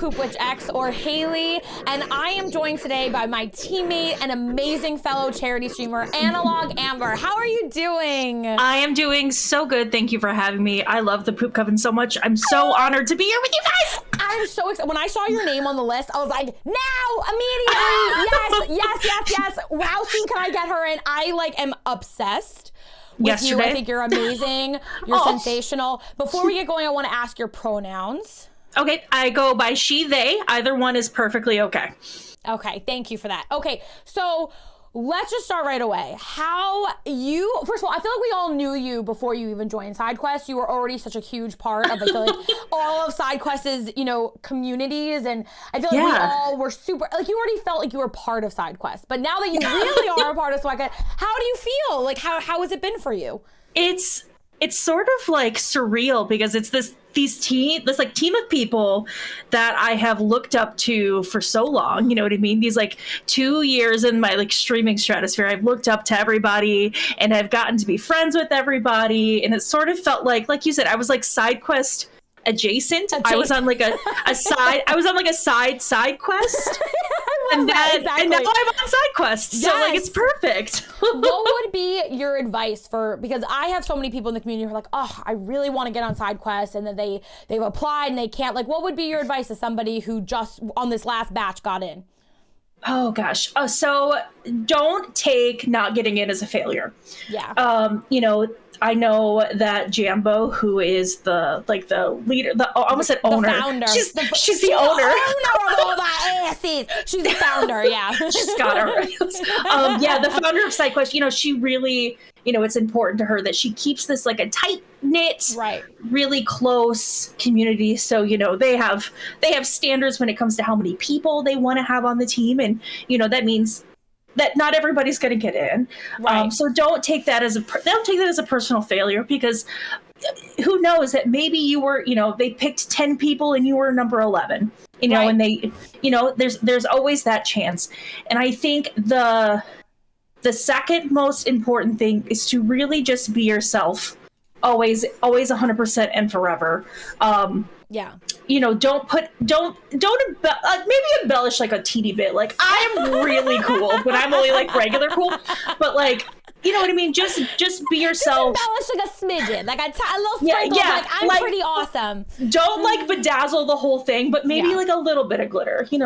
Poop Witch X, or Haley, and I am joined today by my teammate and amazing fellow charity streamer, Analog Amber. How are you doing? I am doing so good. Thank you for having me. I love the Poop Coven so much. I'm so honored to be here with you guys. I'm so excited. When I saw your name on the list, I was like, now, immediately, yes. How soon can I get her in? I am obsessed with you. I think you're amazing. You're sensational. Before we get going, I want to ask your pronouns. Okay, I go by she, they. Either one is perfectly okay. Okay, thank you for that. Okay, so let's just start right away. First of all, I feel like we all knew you before you even joined Sidequest. You were already such a huge part of, I feel like, all of Sidequest's, communities. And I feel like we all were super, you already felt like you were part of Sidequest. But now that you really are a part of Sidequest, how do you feel? How has it been for you? It's sort of surreal because it's this team of people that I have looked up to for so long. You know what I mean? These 2 years in my streaming stratosphere, I've looked up to everybody and I've gotten to be friends with everybody. And it sort of felt like you said, I was Sidequest adjacent. I was on a side quest. And now I'm on Sidequest. So it's perfect. What would be your advice because I have so many people in the community who are I really want to get on Sidequest, and then they've applied and they can't. What would be your advice to somebody who just on this last batch got in? Oh gosh. So don't take not getting in as a failure. Yeah. I know that Jambo, who is the leader, I almost said owner. The founder. She's the owner. She's the owner of all the ASCs. She's the founder, yeah. She's got her. The founder of Sidequest, she really, it's important to her that she keeps this a tight-knit, really close community. So, they have standards when it comes to how many people they want to have on the team. And, that means that not everybody's going to get in. Right. So don't take that as a personal failure, because who knows that maybe you were, they picked 10 people and you were number 11, and they, there's always that chance. And I think the second most important thing is to really just be yourself. Always 100% and forever. Yeah. Don't maybe embellish a teeny bit. I am really cool, but I'm only regular cool. But you know what I mean? Just be yourself. Just embellish a smidgen, a little sprinkle. I'm pretty awesome. Don't bedazzle the whole thing, but maybe a little bit of glitter. It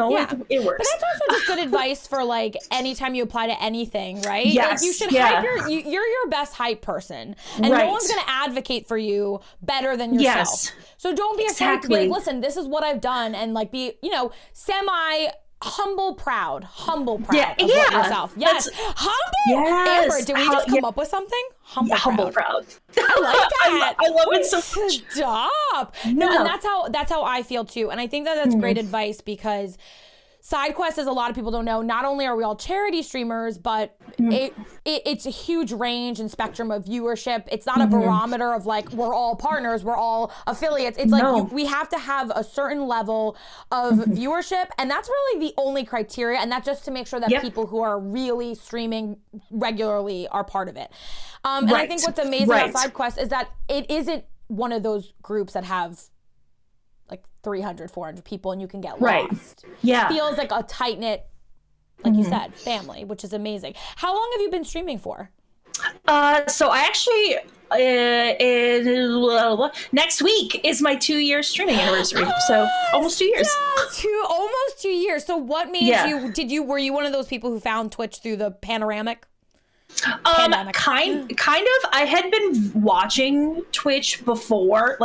works. But that's also just good advice for anytime you apply to anything, right? Yes. You should hype you're your best hype person, and no one's going to advocate for you better than yourself. Yes. So don't be afraid to be listen, this is what I've done, and be semi humble proud of yourself. Yes. Humble. Yes. Amber, did we just come up with something? Humble proud. I like that. I love it so much. Stop. No, and that's how I feel too. And I think that's great advice, because Sidequest, as a lot of people don't know, not only are we all charity streamers, but it's a huge range and spectrum of viewership. It's not a barometer of we're all partners, we're all affiliates. It's we have to have a certain level of viewership, and that's really the only criteria, and that's just to make sure that people who are really streaming regularly are part of it. And I think what's amazing about Sidequest is that it isn't one of those groups that have 300, 400 people and you can get lost. Yeah. It feels like a tight-knit, you said, family, which is amazing. How long have you been streaming for? So I actually, next week is my 2-year streaming anniversary. So almost 2 years. Almost 2 years. So what made you, were you one of those people who found Twitch through the panoramic? Kind of. I had been watching Twitch before,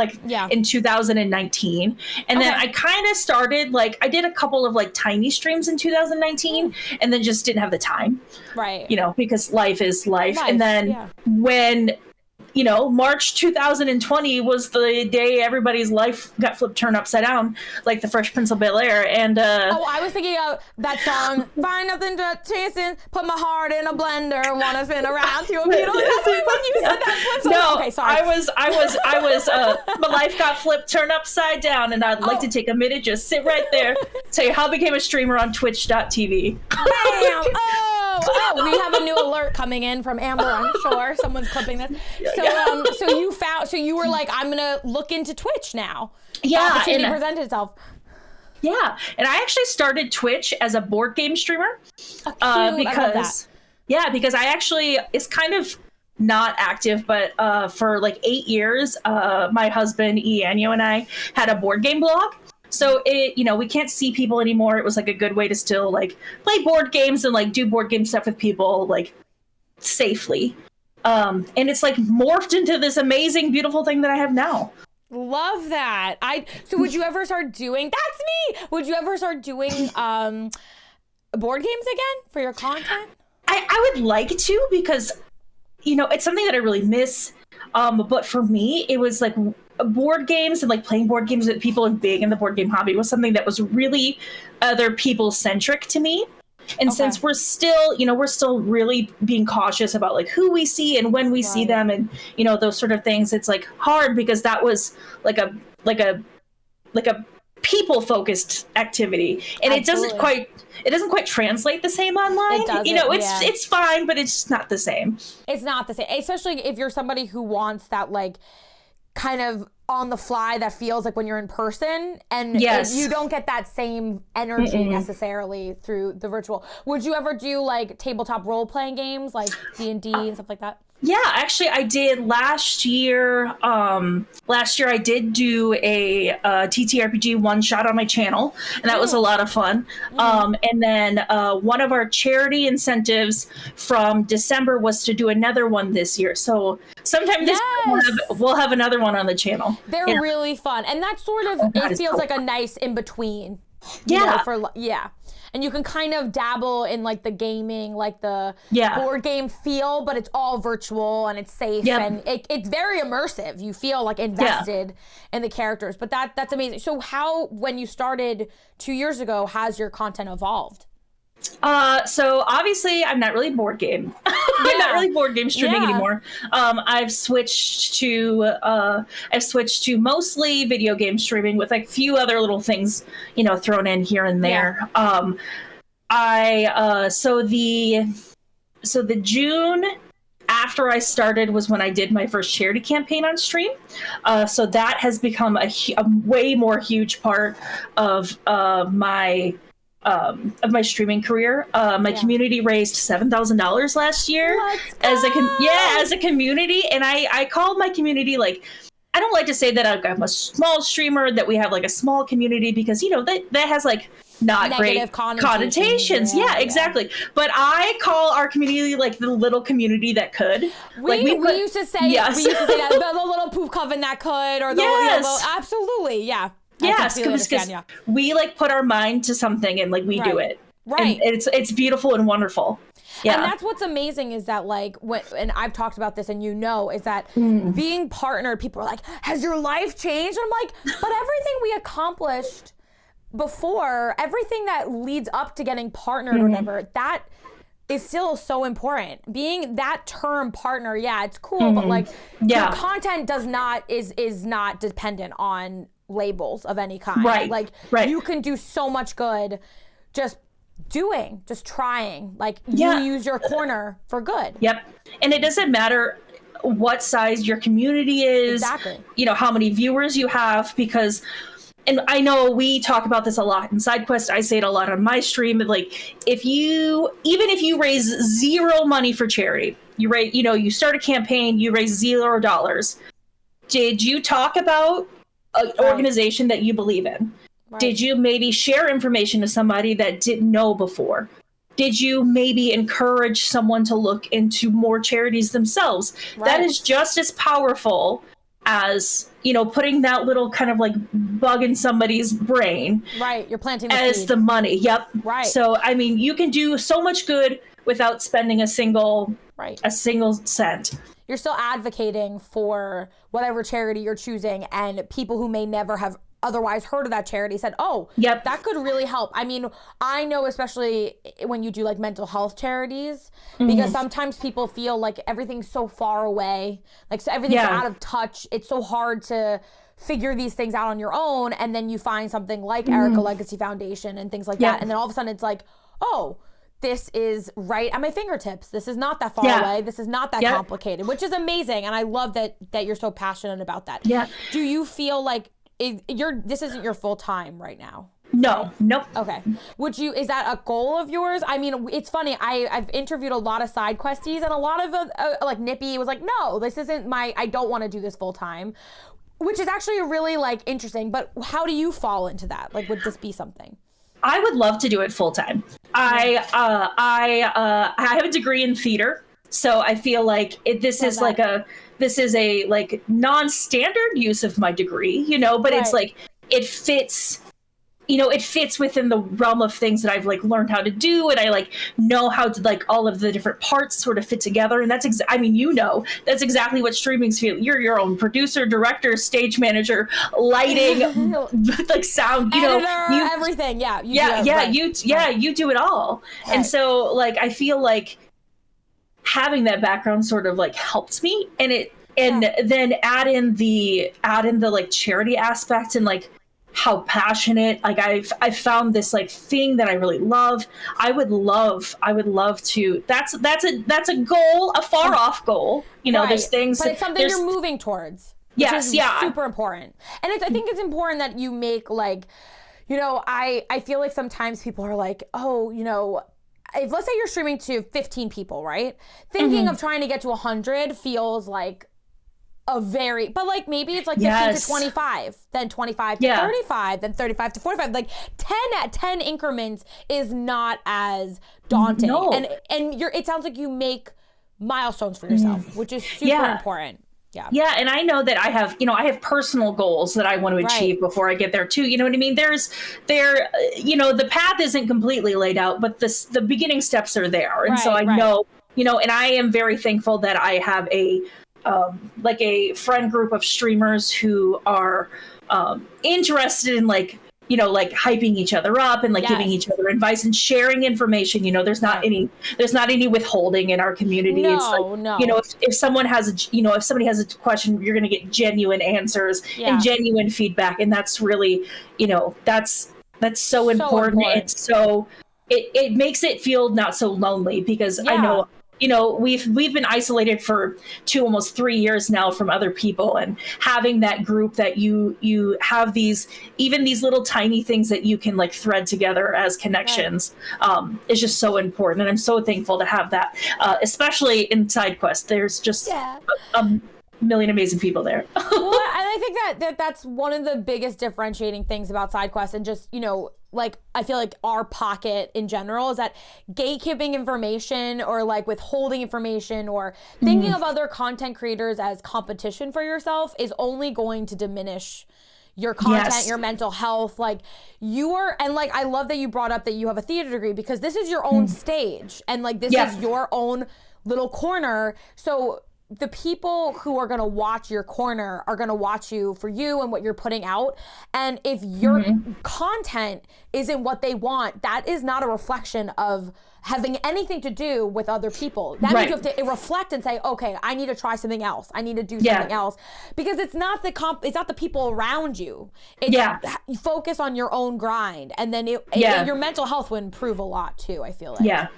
in 2019, and then I kind of started I did a couple of tiny streams in 2019, and then just didn't have the time, right? Because life is life. And then when March 2020 was the day everybody's life got turned upside down, like the Fresh Prince of Bel-Air. And I was thinking of that song, find nothing to chasing, put my heart in a blender, wanna spin around to a beetle. That's when you said that. No, okay, sorry. I was my life got turned upside down, and I'd like to take a minute, just sit right there, tell you how I became a streamer on twitch.tv. Bam! We have a new alert coming in from Amber, I'm sure. Someone's clipping this. So you were like, I'm gonna look into Twitch now. Yeah. The opportunity presented itself. Yeah, and I actually started Twitch as a board game streamer because because I actually, it's kind of not active, but for like 8 years, my husband Ianio and I had a board game blog. So it, we can't see people anymore. It was like a good way to still like play board games and like do board game stuff with people like safely. And it's like morphed into this amazing, beautiful thing that I have now. Love that. So would you ever start doing, that's me. Would you ever start doing board games again for your content? I would like to, because it's something that I really miss. But for me, it was like board games and like playing board games with people big in the board game hobby was something that was really other people centric to me. And since we're still really being cautious about like who we see and when we see them and, those sort of things, it's like hard because that was like a people focused activity. And it doesn't quite translate the same online. It's fine, but it's just not the same. It's not the same, especially if you're somebody who wants that like kind of on the fly that feels like when you're in person, and you don't get that same energy necessarily through the virtual. Would you ever do like tabletop role playing games like D&D and stuff like that? Yeah, actually I did last year. Last year I did do a TTRPG one shot on my channel, and that was a lot of fun. And then one of our charity incentives from December was to do another one this year. So sometime this year we'll have another one on the channel. They're really fun, and that sort of it feels like a nice in between. And you can kind of dabble in like the gaming, like the board game feel, but it's all virtual and it's safe and it's very immersive. You feel like invested in the characters, but that's amazing. So how, when you started 2 years ago, has your content evolved? So obviously I'm not really board game. I'm not really board game streaming anymore. I've switched to mostly video game streaming with like few other little things, thrown in here and there. So the June after I started was when I did my first charity campaign on stream. So that has become a way more huge part of my streaming career. My community raised $7,000 last year as a community, and I called my community, like, I don't like to say that I'm a small streamer, that we have like a small community, because that has like not negative great connotations. Yeah, exactly. But I call our community like the little community that could. We used to say that the little poop coven that could, or the absolutely, Yes, because we like put our mind to something and like we do it. Right. And it's beautiful and wonderful. Yeah. And that's what's amazing is that like and I've talked about this and is that being partnered, people are like, has your life changed? And I'm like, but everything we accomplished before, everything that leads up to getting partnered or whatever, that is still so important. Being that term partner, it's cool, but like your content is not dependent on labels of any kind. Right. You can do so much good just trying. Like you use your corner for good. Yep. And it doesn't matter what size your community is. Exactly. How many viewers you have, because, and I know we talk about this a lot in Sidequest. I say it a lot on my stream. Like, even if you raise zero money for charity, you start a campaign, you raise $0. Did you talk about an organization that you believe in? Right. Did you maybe share information to somebody that didn't know before? Did you maybe encourage someone to look into more charities themselves? Right. That is just as powerful as, putting that little kind of like bug in somebody's brain. Right. You're planting the as seed. The money. Yep. Right. So, I mean, you can do so much good without spending a single cent. You're still advocating for whatever charity you're choosing, and people who may never have otherwise heard of that charity said, that could really help. I mean, I know especially when you do like mental health charities, because sometimes people feel like everything's so far away, like so everything's out of touch. It's so hard to figure these things out on your own, and then you find something like Erica Legacy Foundation and things like that, and then all of a sudden it's like, this is right at my fingertips. This is not that far away. This is not that complicated, which is amazing. And I love that you're so passionate about that. Yeah. Do you feel like this isn't your full time right now? No, nope. Okay. Is that a goal of yours? I mean, it's funny. I've interviewed a lot of Sidequesties, and a lot of like Nippy was like, no, this isn't I don't want to do this full time, which is actually really like interesting. But how do you fall into that? Like, would this be something? I would love to do it full time. I have a degree in theater, so I feel like this is a like non-standard use of my degree, but it's like it fits. It fits within the realm of things that I've like learned how to do, and I like know how to like all of the different parts sort of fit together. And that's that's exactly what streaming's feel. You're your own producer, director, stage manager, lighting, like sound, editor, everything. You do it all. Right. And so like I feel like having that background sort of like helped me, and then add in the like charity aspect and like how passionate, like I've found this like thing that I really love. I would love to, that's a goal, a far off goal, there's things, but it's something you're moving towards. Yes. Super important. And I think it's important that you make like, I feel like sometimes people are like, oh, if let's say you're streaming to 15 people, right? Thinking of trying to get to 100 feels like but like maybe it's like 15 to 25, then 25 to 35, then 35 to 45. Like 10 at 10 increments is not as daunting. No. And it sounds like you make milestones for yourself, which is super important. Yeah, and I know that I have personal goals that I want to achieve before I get there too. You know what I mean? The path isn't completely laid out, but the beginning steps are there. And so I know, and I am very thankful that I have a friend group of streamers who are interested in like hyping each other up and like giving each other advice and sharing information. There's not any withholding in our community. If someone has if somebody has a question, you're going to get genuine answers and genuine feedback, and that's really that's so important. And so it makes it feel not so lonely, because I know we've been isolated for almost 3 years now from other people, and having that group that you have these little tiny things that you can like thread together as connections is just so important. And I'm so thankful to have that, especially in Sidequest. There's just a million amazing people there. Well, and I think that's one of the biggest differentiating things about Sidequest, and just like I feel like our pocket in general, is that gatekeeping information or like withholding information or thinking of other content creators as competition for yourself is only going to diminish your content, your mental health. Like and like I love that you brought up that you have a theater degree, because this is your own stage, and like this is your own little corner. So the people who are going to watch your corner are going to watch you for you and what you're putting out. And if your content isn't what they want, that is not a reflection of having anything to do with other people. That means you have to reflect and say, okay, I need to try something else. I need to do something else, because it's not the people around you. You focus on your own grind, and then your mental health would improve a lot too, I feel like.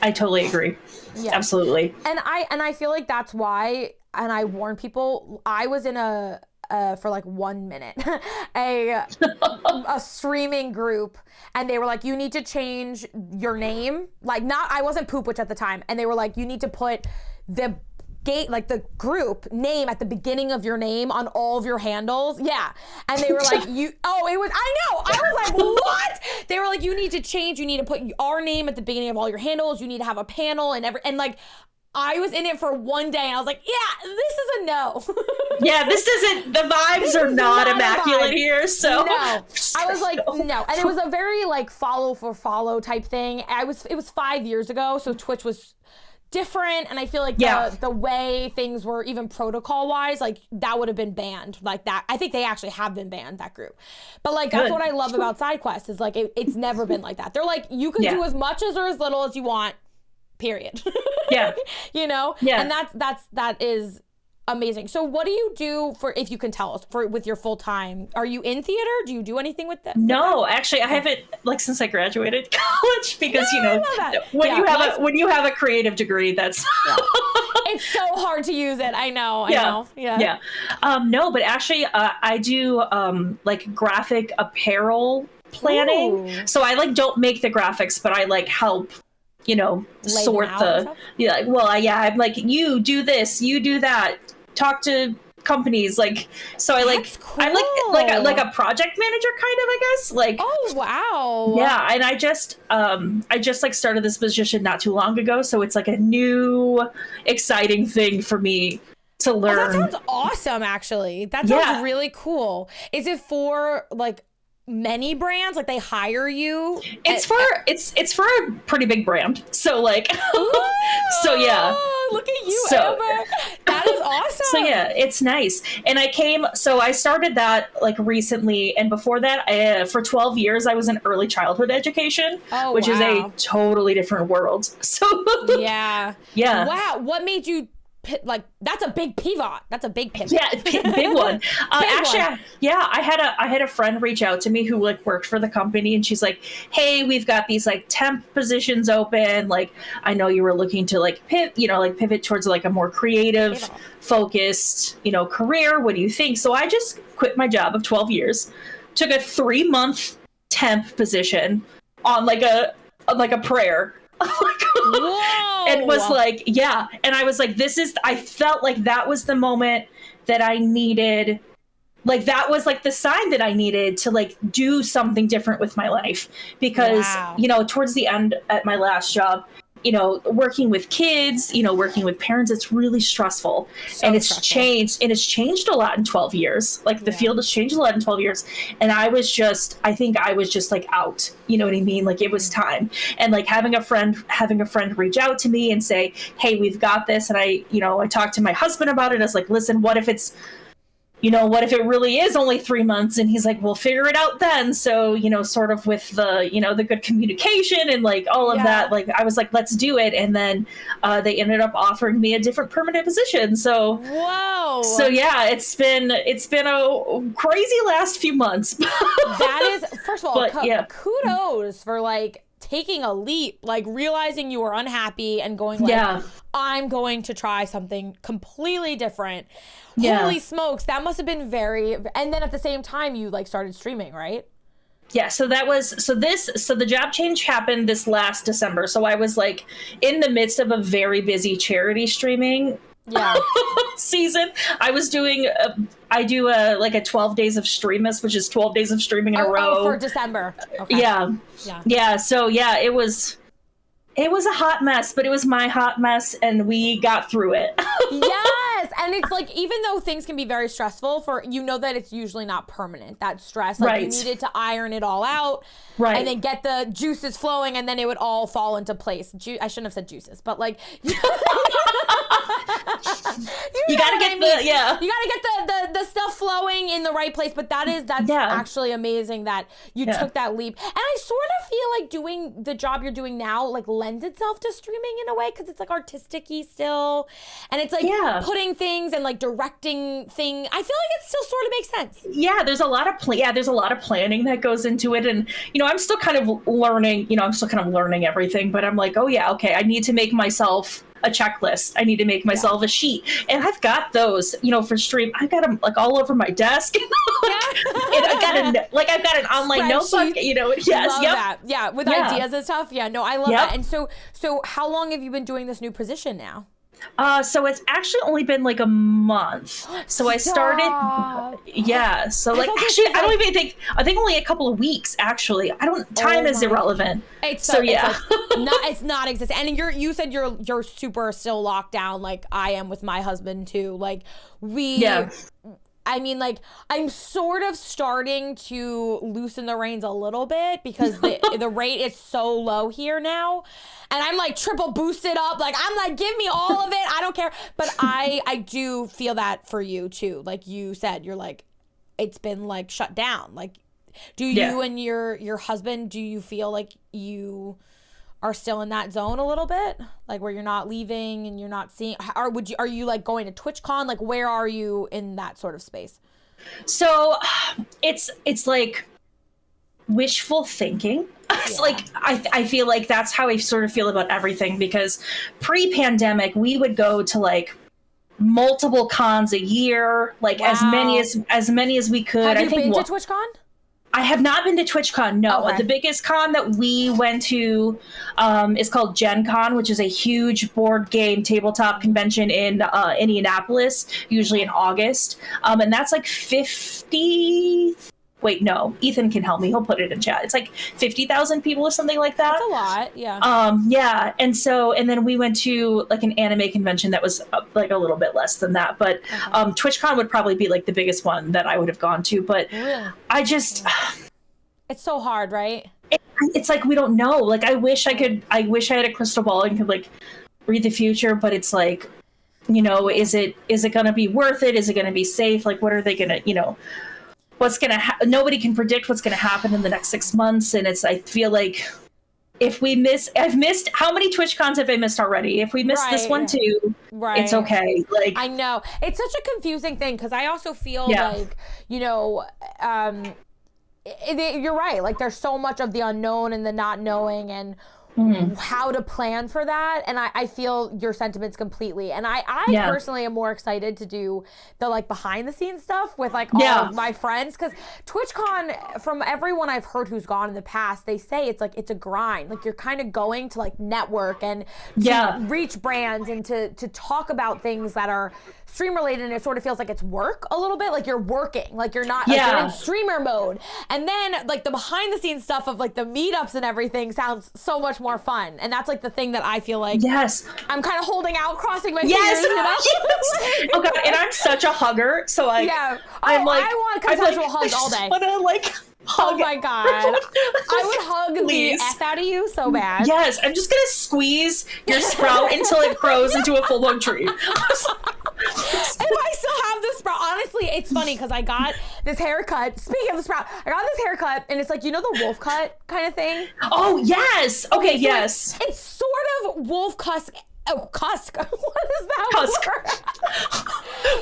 I totally agree. Absolutely. And I feel like that's why, and I warn people, I was in for like 1 minute, a streaming group, and they were like, you need to change your name. Like I wasn't Poop Witch at the time. And they were like, you need to put the the group name at the beginning of your name on all of your handles. And they were like, I was like, what? They were like, you need to put our name at the beginning of all your handles. You need to have a panel and like, I was in it for 1 day, and I was like, this is a no. This isn't, the vibes are not immaculate here, so. No, I was like, no. And it was a very like follow for follow type thing. It was 5 years ago, so Twitch was different, and I feel like the way things were, even protocol wise, like that would have been banned like that. I think they actually have been banned, that group. But like that's what I love about Sidequest, is like it's never been like that. They're like, you can do as much or as little as you want, period. And that is amazing. So what do you do if you can tell us, with your full time? Are you in theater? Do you do anything with that? No, actually I haven't, like, since I graduated college, because when you have a creative degree, that's It's so hard to use it. I know. Yeah. No, but actually, I do like graphic apparel planning. Ooh. So I like don't make the graphics, but I like help, sort the. Yeah. Well, yeah. I'm like, you do this, you do that. Talk to companies, like, so I like cool. I'm like a project manager kind of, I guess, like. Oh wow. Yeah, and I just like started this position not too long ago, so it's like a new exciting thing for me to learn. Oh, that sounds awesome, actually. That sounds really cool. Is it for like many brands, like they hire you? It's for a pretty big brand, so like so yeah, look at you, Amber. That is awesome. So yeah, it's nice. And I started that like recently, and before that, for 12 years I was in early childhood education, which is a totally different world. So yeah. Wow, what made you like, that's a big pivot. That's a big pivot. Yeah, big one. Actually, yeah, I had a friend reach out to me who like worked for the company, and she's like, "Hey, we've got these like temp positions open. Like, I know you were looking to like pivot towards like a more creative, focused, career. What do you think?" So I just quit my job of 12 years, took a 3-month temp position on like a prayer. Whoa. And was like, yeah. And I was like, I felt like that was the moment that I needed. Like, that was like the sign that I needed to like do something different with my life. Because, towards the end at my last job, working with kids, working with parents, it's really stressful. And it's changed a lot in 12 years. Like, the field has changed a lot in 12 years. And I think I was just like out, you know what I mean? Like, it was time. And like having a friend reach out to me and say, "Hey, we've got this." And I talked to my husband about it. I was like, "Listen, what if it really is only 3 months?" And he's like, "We'll figure it out then." So, sort of with the, the good communication and like all of that, like I was like, let's do it. And then they ended up offering me a different permanent position. So, whoa. So yeah, it's been a crazy last few months. That is, first of all, kudos for like taking a leap, like realizing you were unhappy and going like, I'm going to try something completely different. Holy smokes, that must have been and then at the same time you like started streaming, right? Yeah, so the job change happened this last December. So I was like in the midst of a very busy charity streaming season. I was doing like a 12 days of Streamus, which is 12 days of streaming in a row. For December. Okay. Yeah. So yeah, it was a hot mess, but it was my hot mess, and we got through it. Yes, and it's like, even though things can be very stressful, that it's usually not permanent, that stress. Like, you needed to iron it all out, and then get the juices flowing, and then it would all fall into place. I shouldn't have said juices, but like, you gotta get the stuff flowing in the right place. But that's actually amazing that you took that leap. And I sort of feel like doing the job you're doing now like lends itself to streaming in a way, because it's like artistic-y still, and it's like putting things and like directing thing. I feel like it still sort of makes sense. Yeah, there's a lot of planning that goes into it, and I'm still kind of learning. I'm still kind of learning everything, but I'm like, oh yeah, okay, I need to make myself a checklist. I need to make myself a sheet, and I've got those, for stream. I've got them like all over my desk. And I've got an online notebook. With ideas and stuff. Yeah, no, I love that. And so how long have you been doing this new position now? So it's actually only been like a month. So I started, so like, actually, I think only a couple of weeks, actually. Time is irrelevant. It's not existent. And you said you're super still locked down, like I am with my husband too. Like I mean, like, I'm sort of starting to loosen the reins a little bit, because the rate is so low here now. And I'm like triple boosted up. Like, I'm like, give me all of it. I don't care. But I do feel that for you too. Like you said, you're like, it's been like shut down. Like, do you and your husband, do you feel like you are still in that zone a little bit, like where you're not leaving and you're not seeing, are you like going to TwitchCon? Like, where are you in that sort of space? So it's like, wishful thinking. It's like I feel like that's how I sort of feel about everything, because pre-pandemic we would go to like multiple cons a year, like as many as we could. Have you been to TwitchCon? I have not been to TwitchCon. No, Okay. The biggest con that we went to is called Gen Con, which is a huge board game tabletop convention in Indianapolis, usually in August. And that's like 50. Wait, no, Ethan can help me. He'll put it in chat. It's like 50,000 people or something like that. That's a lot, yeah. Yeah, and then we went to like an anime convention that was like a little bit less than that. But TwitchCon would probably be like the biggest one that I would have gone to. But really? I just, it's so hard, right? It's like we don't know. Like I wish I had a crystal ball and could like read the future. But it's like, you know, is it going to be worth it? Is it going to be safe? Like, what are they going to, you know? What's going to nobody can predict what's going to happen in the next 6 months. And I feel like if I've missed, how many TwitchCons have I missed already? If we missed this one too, it's okay. Like, I know it's such a confusing thing. Cause I also feel like, you know, you're right. Like there's so much of the unknown and the not knowing and how to plan for that. And I feel your sentiments completely. And I personally am more excited to do the like behind the scenes stuff with like all of my friends. Cause TwitchCon, from everyone I've heard who's gone in the past, they say it's like, it's a grind. Like you're kind of going to like network and to reach brands and to talk about things that are stream related, and it sort of feels like it's work a little bit, like you're working, like you're not like you're in streamer mode. And then like the behind the scenes stuff of like the meetups and everything sounds so much more fun. And that's like the thing that I feel like I'm kind of holding out, crossing my fingers, you know? Oh god, and I'm such a hugger, so like I'm like I want consensual hugs all day. I wanna like hug. Oh my god. I would hug the F out of you so bad. Yes, I'm just gonna squeeze your sprout until it grows into a full-blown tree. If I still have this sprout, honestly, it's funny because I got this haircut. Speaking of the sprout, I got this haircut, and it's like, you know, the wolf cut kind of thing. Oh yes. Okay, yes. It's sort of wolf cusk. Oh, cusk. What is that word?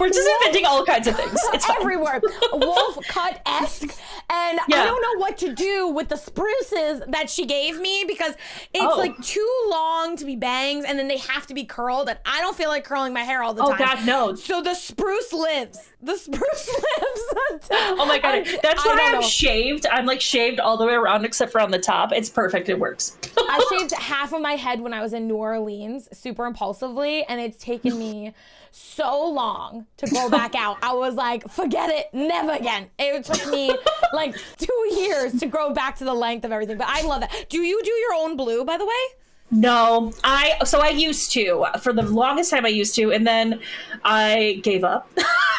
We're just inventing all kinds of things. It's every word. Wolf cut-esque. And I don't know what to do with the spruces that she gave me because it's like too long to be bangs and then they have to be curled. And I don't feel like curling my hair all the time. Oh, God, no. So the spruce lives. The spruce lives. Oh, my God. That's why I'm shaved. I'm like shaved all the way around except for on the top. It's perfect. It works. I shaved half of my head when I was in New Orleans super impulsively, and it's taken me so long to grow back out. I was like, forget it, never again. It took me like 2 years to grow back to the length of everything, but I love that. Do you do your own blue, by the way? No, I used to. For the longest time I used to, and then I gave up.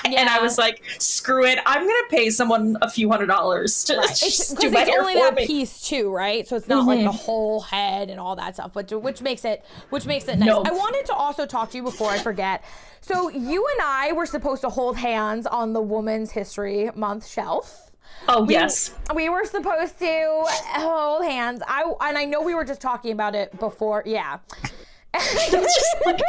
And I was like, screw it. I'm going to pay someone a few $100s to do my hair only for that me. piece too, right? So it's not like the whole head and all that stuff, which makes it nice. No. I wanted to also talk to you before I forget. So you and I were supposed to hold hands on the Women's History Month shelf. Oh, yes. We were supposed to hold hands. I know we were just talking about it before. Yeah. Just like,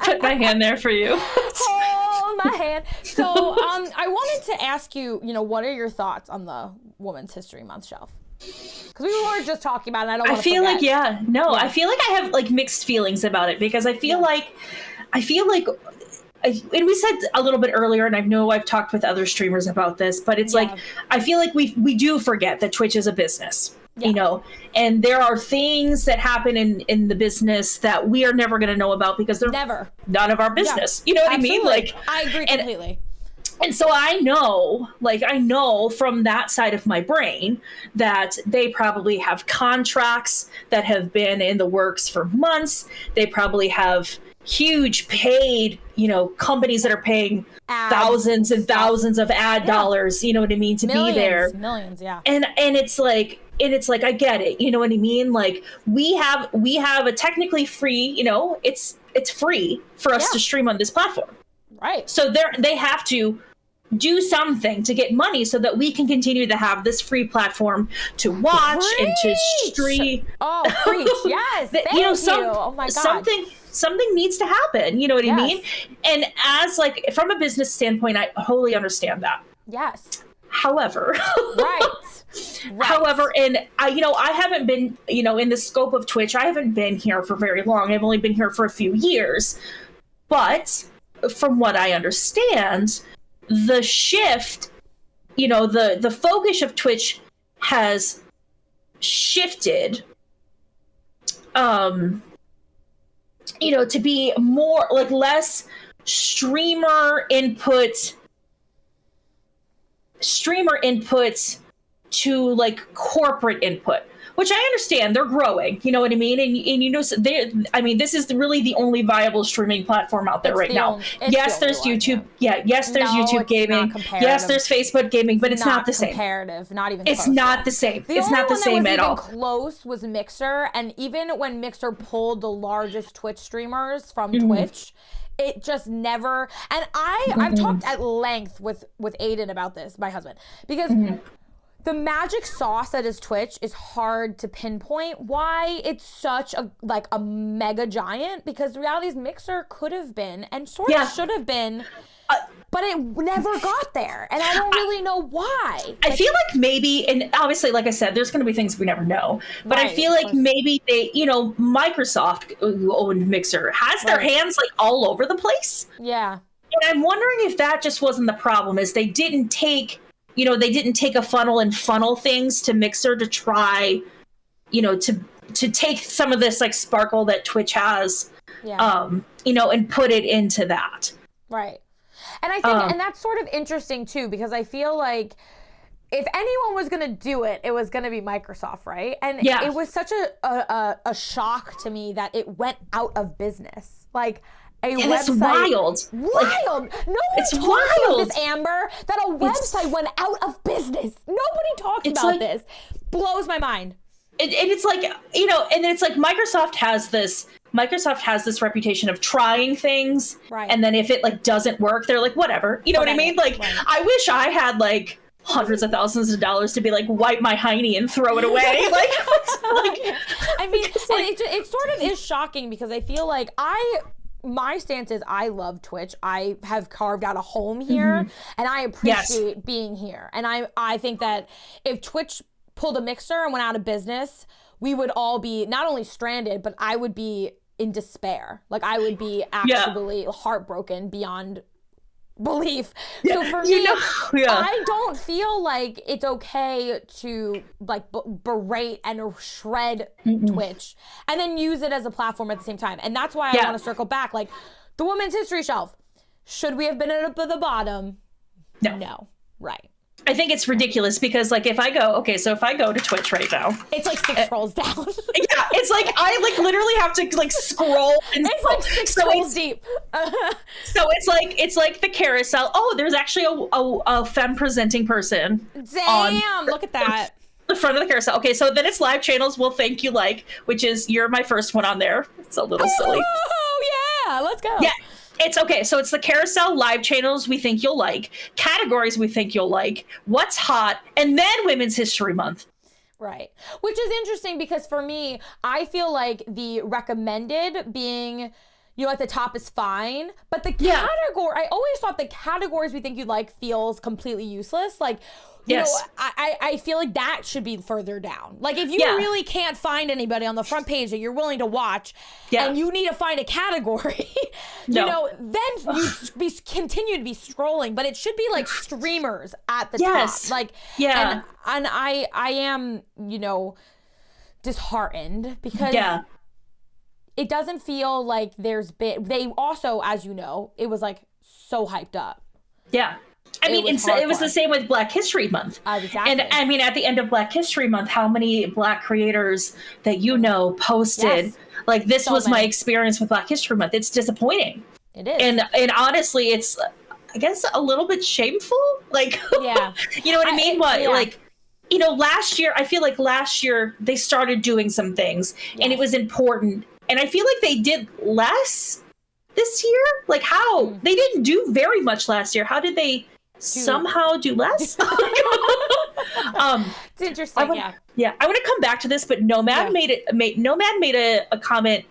put my hand there for you. Hold my hand. So I wanted to ask you, what are your thoughts on the Women's History Month shelf? Because we were just talking about it. I feel like, I feel like I have like mixed feelings about it because I feel like, and we said a little bit earlier, and I know I've talked with other streamers about this, but it's like, I feel like we do forget that Twitch is a business, and there are things that happen in the business that we are never going to know about because they're none of our business. You know what I mean? Like, I agree completely. And so I know from that side of my brain that they probably have contracts that have been in the works for months. They probably have huge paid, companies that are paying thousands and thousands of ad dollars, you know what I mean, to be there. Millions, yeah. And it's like I get it, you know what I mean? Like we have a technically free, it's free for us to stream on this platform. Right. So they have to do something to get money so that we can continue to have this free platform to watch and to stream. Oh, preach. Yes. Thank you. Oh my God. Something needs to happen. You know what I mean? And as like from a business standpoint, I wholly understand that. Yes. However, right. However, and I haven't been, in the scope of Twitch, I haven't been here for very long. I've only been here for a few years. But from what I understand, the shift, the focus of Twitch has shifted, to be more like less streamer input to like corporate input, which I understand. They're growing, you know what I mean? And this is really the only viable streaming platform out there right now. Yes, there's YouTube. Yeah, yes, there's YouTube gaming. Yes, there's Facebook gaming, but it's not the same. Comparative, not even close. It's not the same. It's not the same at all. Close was Mixer, and even when Mixer pulled the largest Twitch streamers from Twitch, it just never. And I've talked at length with Aiden about this, my husband, because the magic sauce that is Twitch is hard to pinpoint why it's such a mega giant, because the reality is Mixer could have been and sort of should have been, but it never got there, and I don't really know why. I feel like maybe, and obviously, like I said, there's going to be things we never know, but I feel like maybe they, Microsoft, who owned Mixer, has their hands like all over the place. Yeah. And I'm wondering if that just wasn't the problem, is they didn't take a funnel and funnel things to Mixer to try, to take some of this like sparkle that Twitch has, and put it into that. Right. And I think, and that's sort of interesting too, because I feel like if anyone was going to do it, it was going to be Microsoft, right? And it was such a shock to me that it went out of business. Like, it's wild. Wild. Nobody talks about this, Amber, that a website went out of business. Nobody talks about this. Blows my mind. And it's like, and it's like Microsoft has this reputation of trying things. Right. And then if it like doesn't work, they're like, whatever. You know what I mean? Like, I wish I had like hundreds of thousands of dollars to be like, wipe my hiney and throw it away. I mean, it sort of is shocking, because I feel like my stance is I love Twitch. I have carved out a home here, and I appreciate being here. And I think that if Twitch pulled a Mixer and went out of business, we would all be not only stranded, but I would be in despair. Like, I would be absolutely heartbroken beyond belief. So for me, I don't feel like it's okay to like berate and shred Twitch and then use it as a platform at the same time. And that's why I want to circle back. Like, the Women's History Shelf, should we have been at the bottom? No. Right. I think it's ridiculous, because like if I go to Twitch right now, it's like 6 scrolls down. Yeah, it's like I like literally have to like scroll, and it's like 6 scrolls deep. So it's like the carousel. Oh, there's actually a femme presenting person. Damn, look at that. The front of the carousel. Okay, so then it's live channels. Well, thank you, which is you're my first one on there. It's a little silly. Oh yeah, let's go. Yeah. It's okay. So it's the carousel, live channels we think you'll like, categories we think you'll like, what's hot, and then Women's History Month. Right. Which is interesting, because for me, I feel like the recommended being, at the top is fine, but the category, I always thought the categories we think you'd like feels completely useless. Like, you know, I feel like that should be further down. Like, if you really can't find anybody on the front page that you're willing to watch, and you need to find a category, then you continue to be scrolling. But it should be like streamers at the top. Like, and I am, disheartened, because it doesn't feel like there's been. They also, as you know, it was like so hyped up. Yeah. I mean, it was the same with Black History Month. Exactly. And I mean, at the end of Black History Month, how many Black creators that posted, like, this was my experience with Black History Month. It's disappointing. It is. And honestly, it's, I guess, a little bit shameful. Like, you know what I mean? Like, last year, I feel like they started doing some things, and it was important. And I feel like they did less this year. Like, how? They didn't do very much last year. How did they somehow do less? It's interesting. I want to come back to this, but Nomad made a comment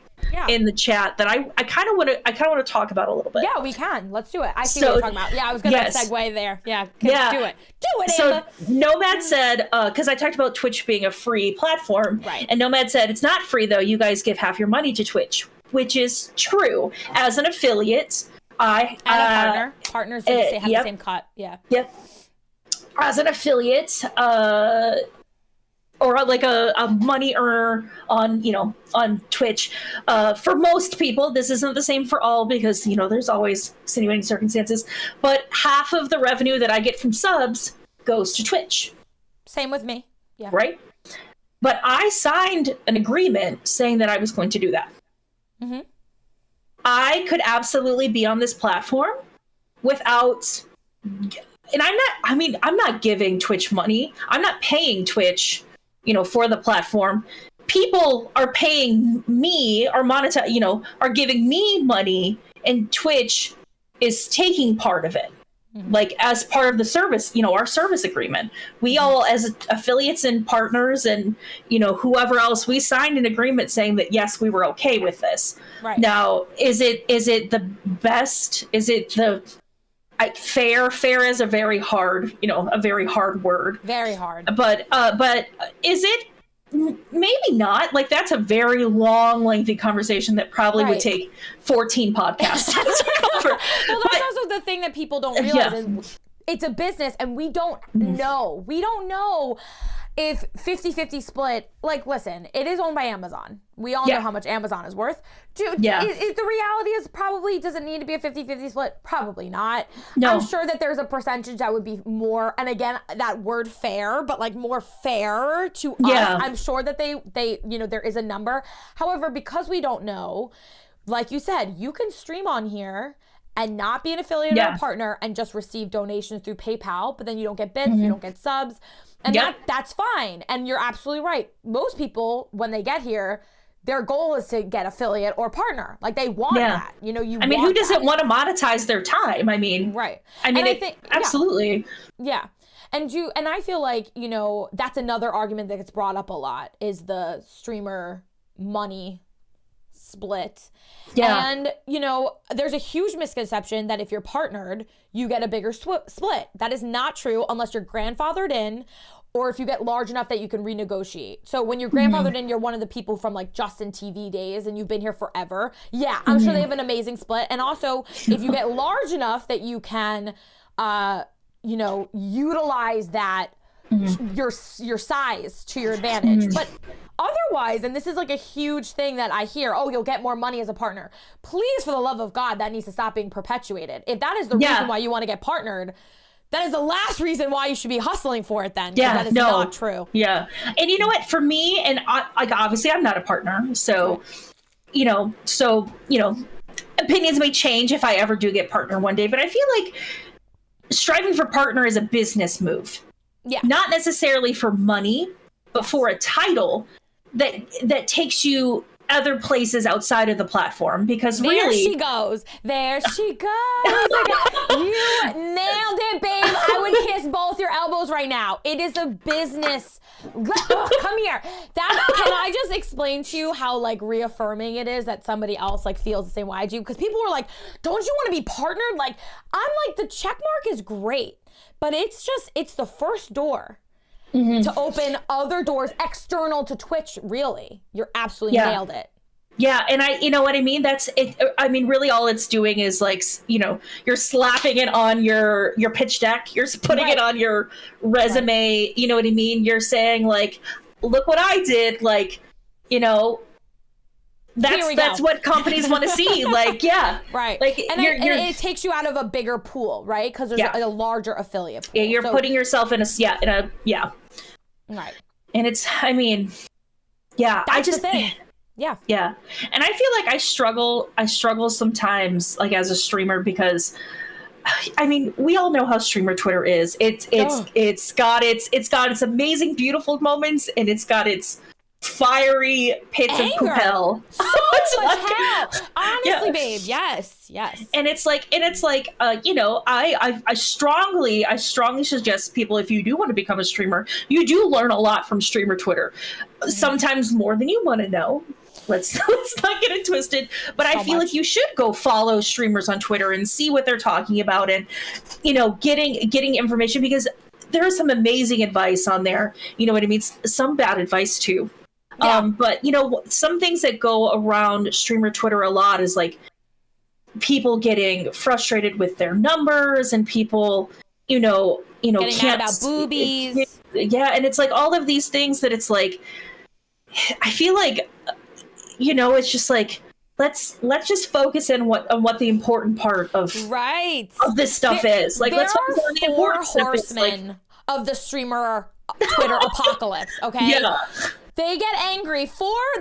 in the chat that I kind of want to talk about a little bit. Yeah, we can. Let's do it. I see what you're talking about. Yeah, I was going to segue there. Yeah, do it. Do it, So Amber. Nomad said, because I talked about Twitch being a free platform, right? And Nomad said, it's not free though. You guys give half your money to Twitch, which is true. As an affiliate, and a partners have the same cut. Yeah. Yep. As an affiliate, or like a money earner on Twitch. For most people, this isn't the same for all because, there's always extenuating circumstances, but half of the revenue that I get from subs goes to Twitch. Same with me. Yeah. Right? But I signed an agreement saying that I was going to do that. Mm-hmm. I could absolutely be on this platform without, and I'm not giving Twitch money. I'm not paying Twitch for the platform. People are paying me or are giving me money, and Twitch is taking part of it. Mm-hmm. Like as part of the service, our service agreement. We all, as affiliates and partners and, whoever else, we signed an agreement saying that, yes, we were okay with this. Right. Now, is it the best? Is it fair? Fair is a very hard word. Very hard. But is it? Maybe not. Like that's a very long, lengthy conversation that probably would take 14 podcasts. Well, that's also the thing that people don't realize is it's a business, and we don't know. We don't know if 50-50 split. Like, listen, it is owned by Amazon. We all know how much Amazon is worth. Dude, the reality is probably, does it need to be a 50-50 split? Probably not. No. I'm sure that there's a percentage that would be more, and again, that word fair, but like more fair to us. I'm sure that they there is a number. However, because we don't know, like you said, you can stream on here and not be an affiliate or a partner and just receive donations through PayPal, but then you don't get bits, you don't get subs. And that's fine. And you're absolutely right. Most people, when they get here, their goal is to get affiliate or partner. Like they want that. Who doesn't want to monetize their time? Right. I think absolutely. Yeah. And I feel like, that's another argument that gets brought up a lot is the streamer money split. Yeah. And, there's a huge misconception that if you're partnered, you get a bigger split. That is not true unless you're grandfathered in or if you get large enough that you can renegotiate. So when you're grandfathered in, you're one of the people from like Justin TV days and you've been here forever. Yeah, I'm sure they have an amazing split. And also, if you get large enough that you can, utilize that, your size to your advantage. But otherwise, and this is like a huge thing that I hear, you'll get more money as a partner. Please, for the love of God, that needs to stop being perpetuated. If that is the reason why you want to get partnered, that is the last reason why you should be hustling for it then. Yeah, that is not true. Yeah. And you know what, for me, and obviously I'm not a partner, so, opinions may change if I ever do get partner one day, but I feel like striving for partner is a business move. Yeah. Not necessarily for money, but for a title that takes you other places outside of the platform, because there really she goes. There she goes. You nailed it, babe. I would kiss both your elbows right now. It is a business. Come here. Can I just explain to you how like reaffirming it is that somebody else like feels the same way I do? Because people were like, don't you want to be partnered? Like, I'm like, the check mark is great, but it's the first door. To open other doors external to Twitch, really. You're absolutely nailed it. Yeah, and you know what I mean? That's it. I mean, really all it's doing is like, you're slapping it on your pitch deck. You're putting it on your resume. Right. You know what I mean? You're saying like, look what I did. Like, that's what companies want to see. Like, right. Like, and it takes you out of a bigger pool, right? Because there's a larger affiliate pool. Yeah, you're putting yourself in a Right. And it's, That's the thing. Yeah. Yeah. And I feel like I struggle sometimes like as a streamer because we all know how streamer Twitter is. It's got its amazing, beautiful moments, and it's got its fiery pits of poopel. So much hell. Honestly, babe. Yes. And it's like, I strongly suggest people, if you do want to become a streamer, you do learn a lot from streamer Twitter. Sometimes more than you want to know. let's not get it twisted. But I feel like you should go follow streamers on Twitter and see what they're talking about, and getting information, because there is some amazing advice on there. You know what I mean? Some bad advice too. Yeah. But some things that go around streamer Twitter a lot is like people getting frustrated with their numbers, and people, getting mad about boobies. Yeah, and it's like all of these things that it's like, I feel like, it's just like, let's just focus on what the important part of this stuff is. Like, let's focus on the important stuff. Horsemen of the streamer Twitter apocalypse. Okay. Yeah. They get angry.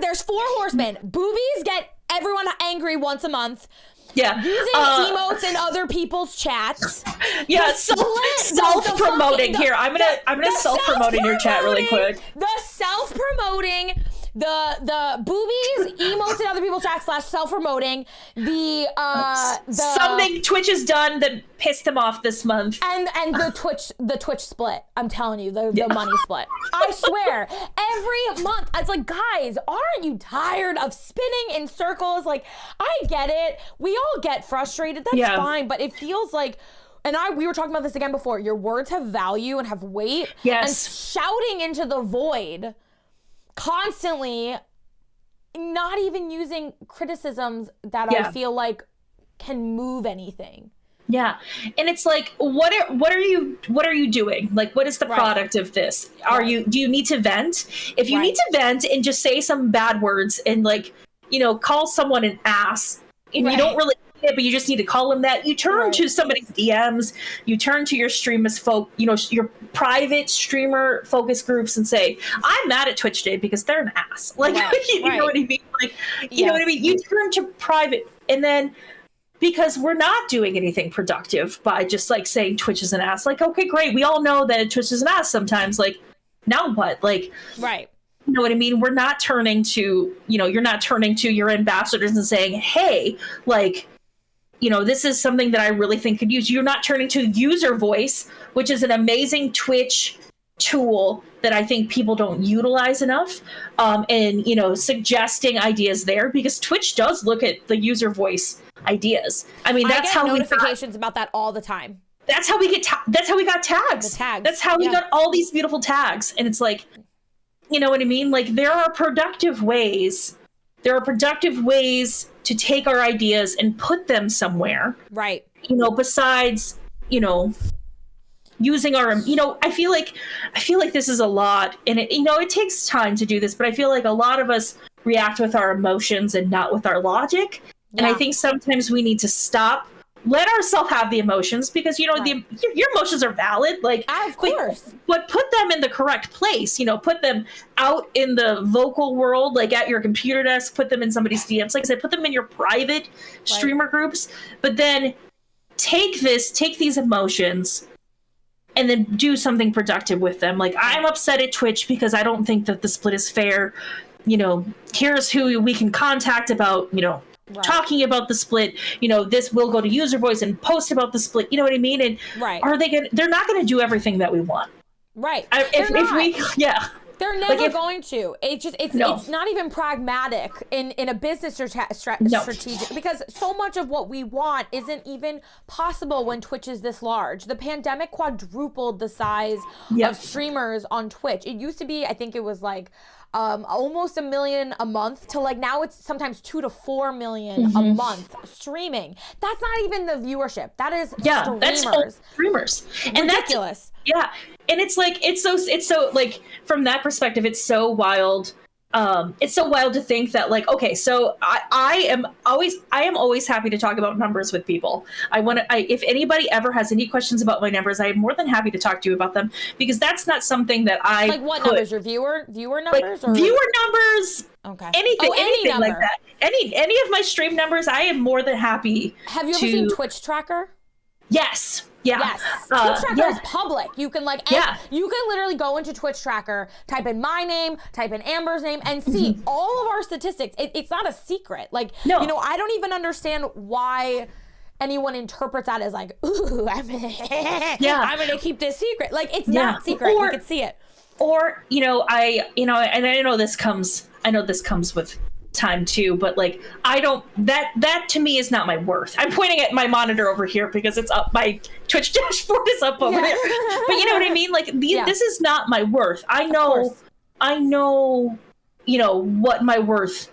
There's 4 horsemen. Boobies get everyone angry once a month. Yeah. Using emotes in other people's chats. Yeah, self-promoting. Here, I'm gonna self-promote in your chat really quick. The self-promoting, the boobies, emotes in other people's chats / self-promoting, the something Twitch has done that pissed them off this month. And the Twitch split. I'm telling you, the money split. I swear. Every month. It's like, guys, aren't you tired of spinning in circles? Like, I get it. We all get frustrated. That's fine. But it feels like, and we were talking about this again before, your words have value and have weight. Yes. And shouting into the void constantly, not even using criticisms that I feel like can move anything. Yeah. And it's like, what are you doing? Like, what is the product of this? Do you need to vent? If you need to vent and just say some bad words and like, call someone an ass, and you don't really, but you just need to call them that, you turn to somebody's DMs, you turn to your streamers your private streamer focus groups and say, I'm mad at Twitch today because they're an ass. Like, you know what I mean? Like, you know what I mean? You turn to private, and then, because we're not doing anything productive by just like saying Twitch is an ass. Like, okay, great. We all know that Twitch is an ass sometimes. Like, now what? Like, right. You know what I mean? We're not turning to, you're not turning to your ambassadors and saying, hey, like, this is something that I really think could use. You're not turning to user voice, which is an amazing Twitch tool that I think people don't utilize enough. And, suggesting ideas there, because Twitch does look at the user voice ideas. I mean, that's how notifications about that all the time. That's how we get. That's how we got tags. The tags. That's how we got all these beautiful tags. And it's like, you know what I mean? Like, there are productive ways. There are productive ways to take our ideas and put them somewhere. Right. Besides, using our, I feel like this is a lot, and it takes time to do this, but I feel like a lot of us react with our emotions and not with our logic. And I think sometimes we need to stop, let ourselves have the emotions, because your emotions are valid, like, of course, but put them in the correct place. Put them out in the vocal world, like at your computer desk, put them in somebody's DMs, like I said, put them in your private streamer groups, but then take these emotions and then do something productive with them. Like, I'm upset at Twitch because I don't think that the split is fair. Here's who we can contact about, talking about the split. This will go to user voice and post about the split. You know what I mean? And they're not going to do everything that we want. Right. They're never going to. It's not even pragmatic in a business strategic, because so much of what we want isn't even possible when Twitch is this large. The pandemic quadrupled the size of streamers on Twitch. It used to be, I think it was like almost 1 million a month to like now it's sometimes 2 to 4 million a month streaming. That's not even the viewership. That is streamers. That's all streamers. And ridiculous. And it's like, it's so like, from that perspective, it's so wild. It's so wild to think that, like, okay, so I am always happy to talk about numbers with people. If anybody ever has any questions about my numbers, I am more than happy to talk to you about them, because that's not something that I like. What numbers? Your viewer numbers, like, viewer numbers? Okay. Anything like that. Any of my stream numbers, I am more than happy. Have you ever seen Twitch Tracker? Yes. Yeah. Yes. Twitch Tracker is public. You can you can literally go into Twitch Tracker, type in my name, type in Amber's name, and see all of our statistics. It's not a secret. Like, I don't even understand why anyone interprets that as like, ooh, I'm gonna keep this secret. Like, it's not secret. You can see it. Or, and I know this comes with time too, but like I don't, that to me is not my worth. I'm pointing at my monitor over here because it's up, my Twitch dashboard is up over there, but you know what I mean, like this is not my worth. I know you know what my worth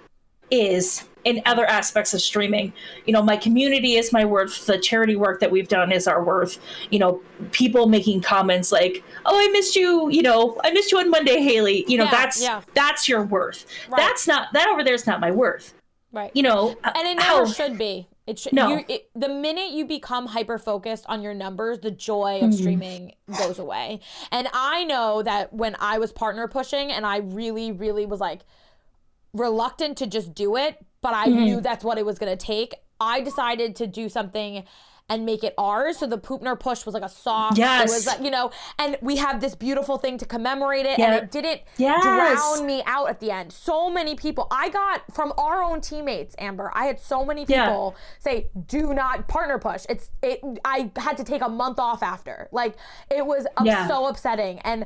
is in other aspects of streaming. You know, my community is my worth, the charity work that we've done is our worth. You know, people making comments like, oh, I missed you, you know, I missed you on Monday, Haley, you know, that's your worth. Right. That's not, that over there is not my worth. Right. You know, and it never should be. It should, no. The minute you become hyper focused on your numbers, the joy of streaming goes away. And I know that when I was partner pushing and I really, really was like reluctant to just do it, but I knew that's what it was going to take, I decided to do something and make it ours. So the Poopner push was like a soft, it was like, you know, and we have this beautiful thing to commemorate it, and it didn't drown me out at the end. So many people, I got from our own teammates, Amber, I had so many people say, do not partner push. I had to take a month off after. Like, it was so upsetting. And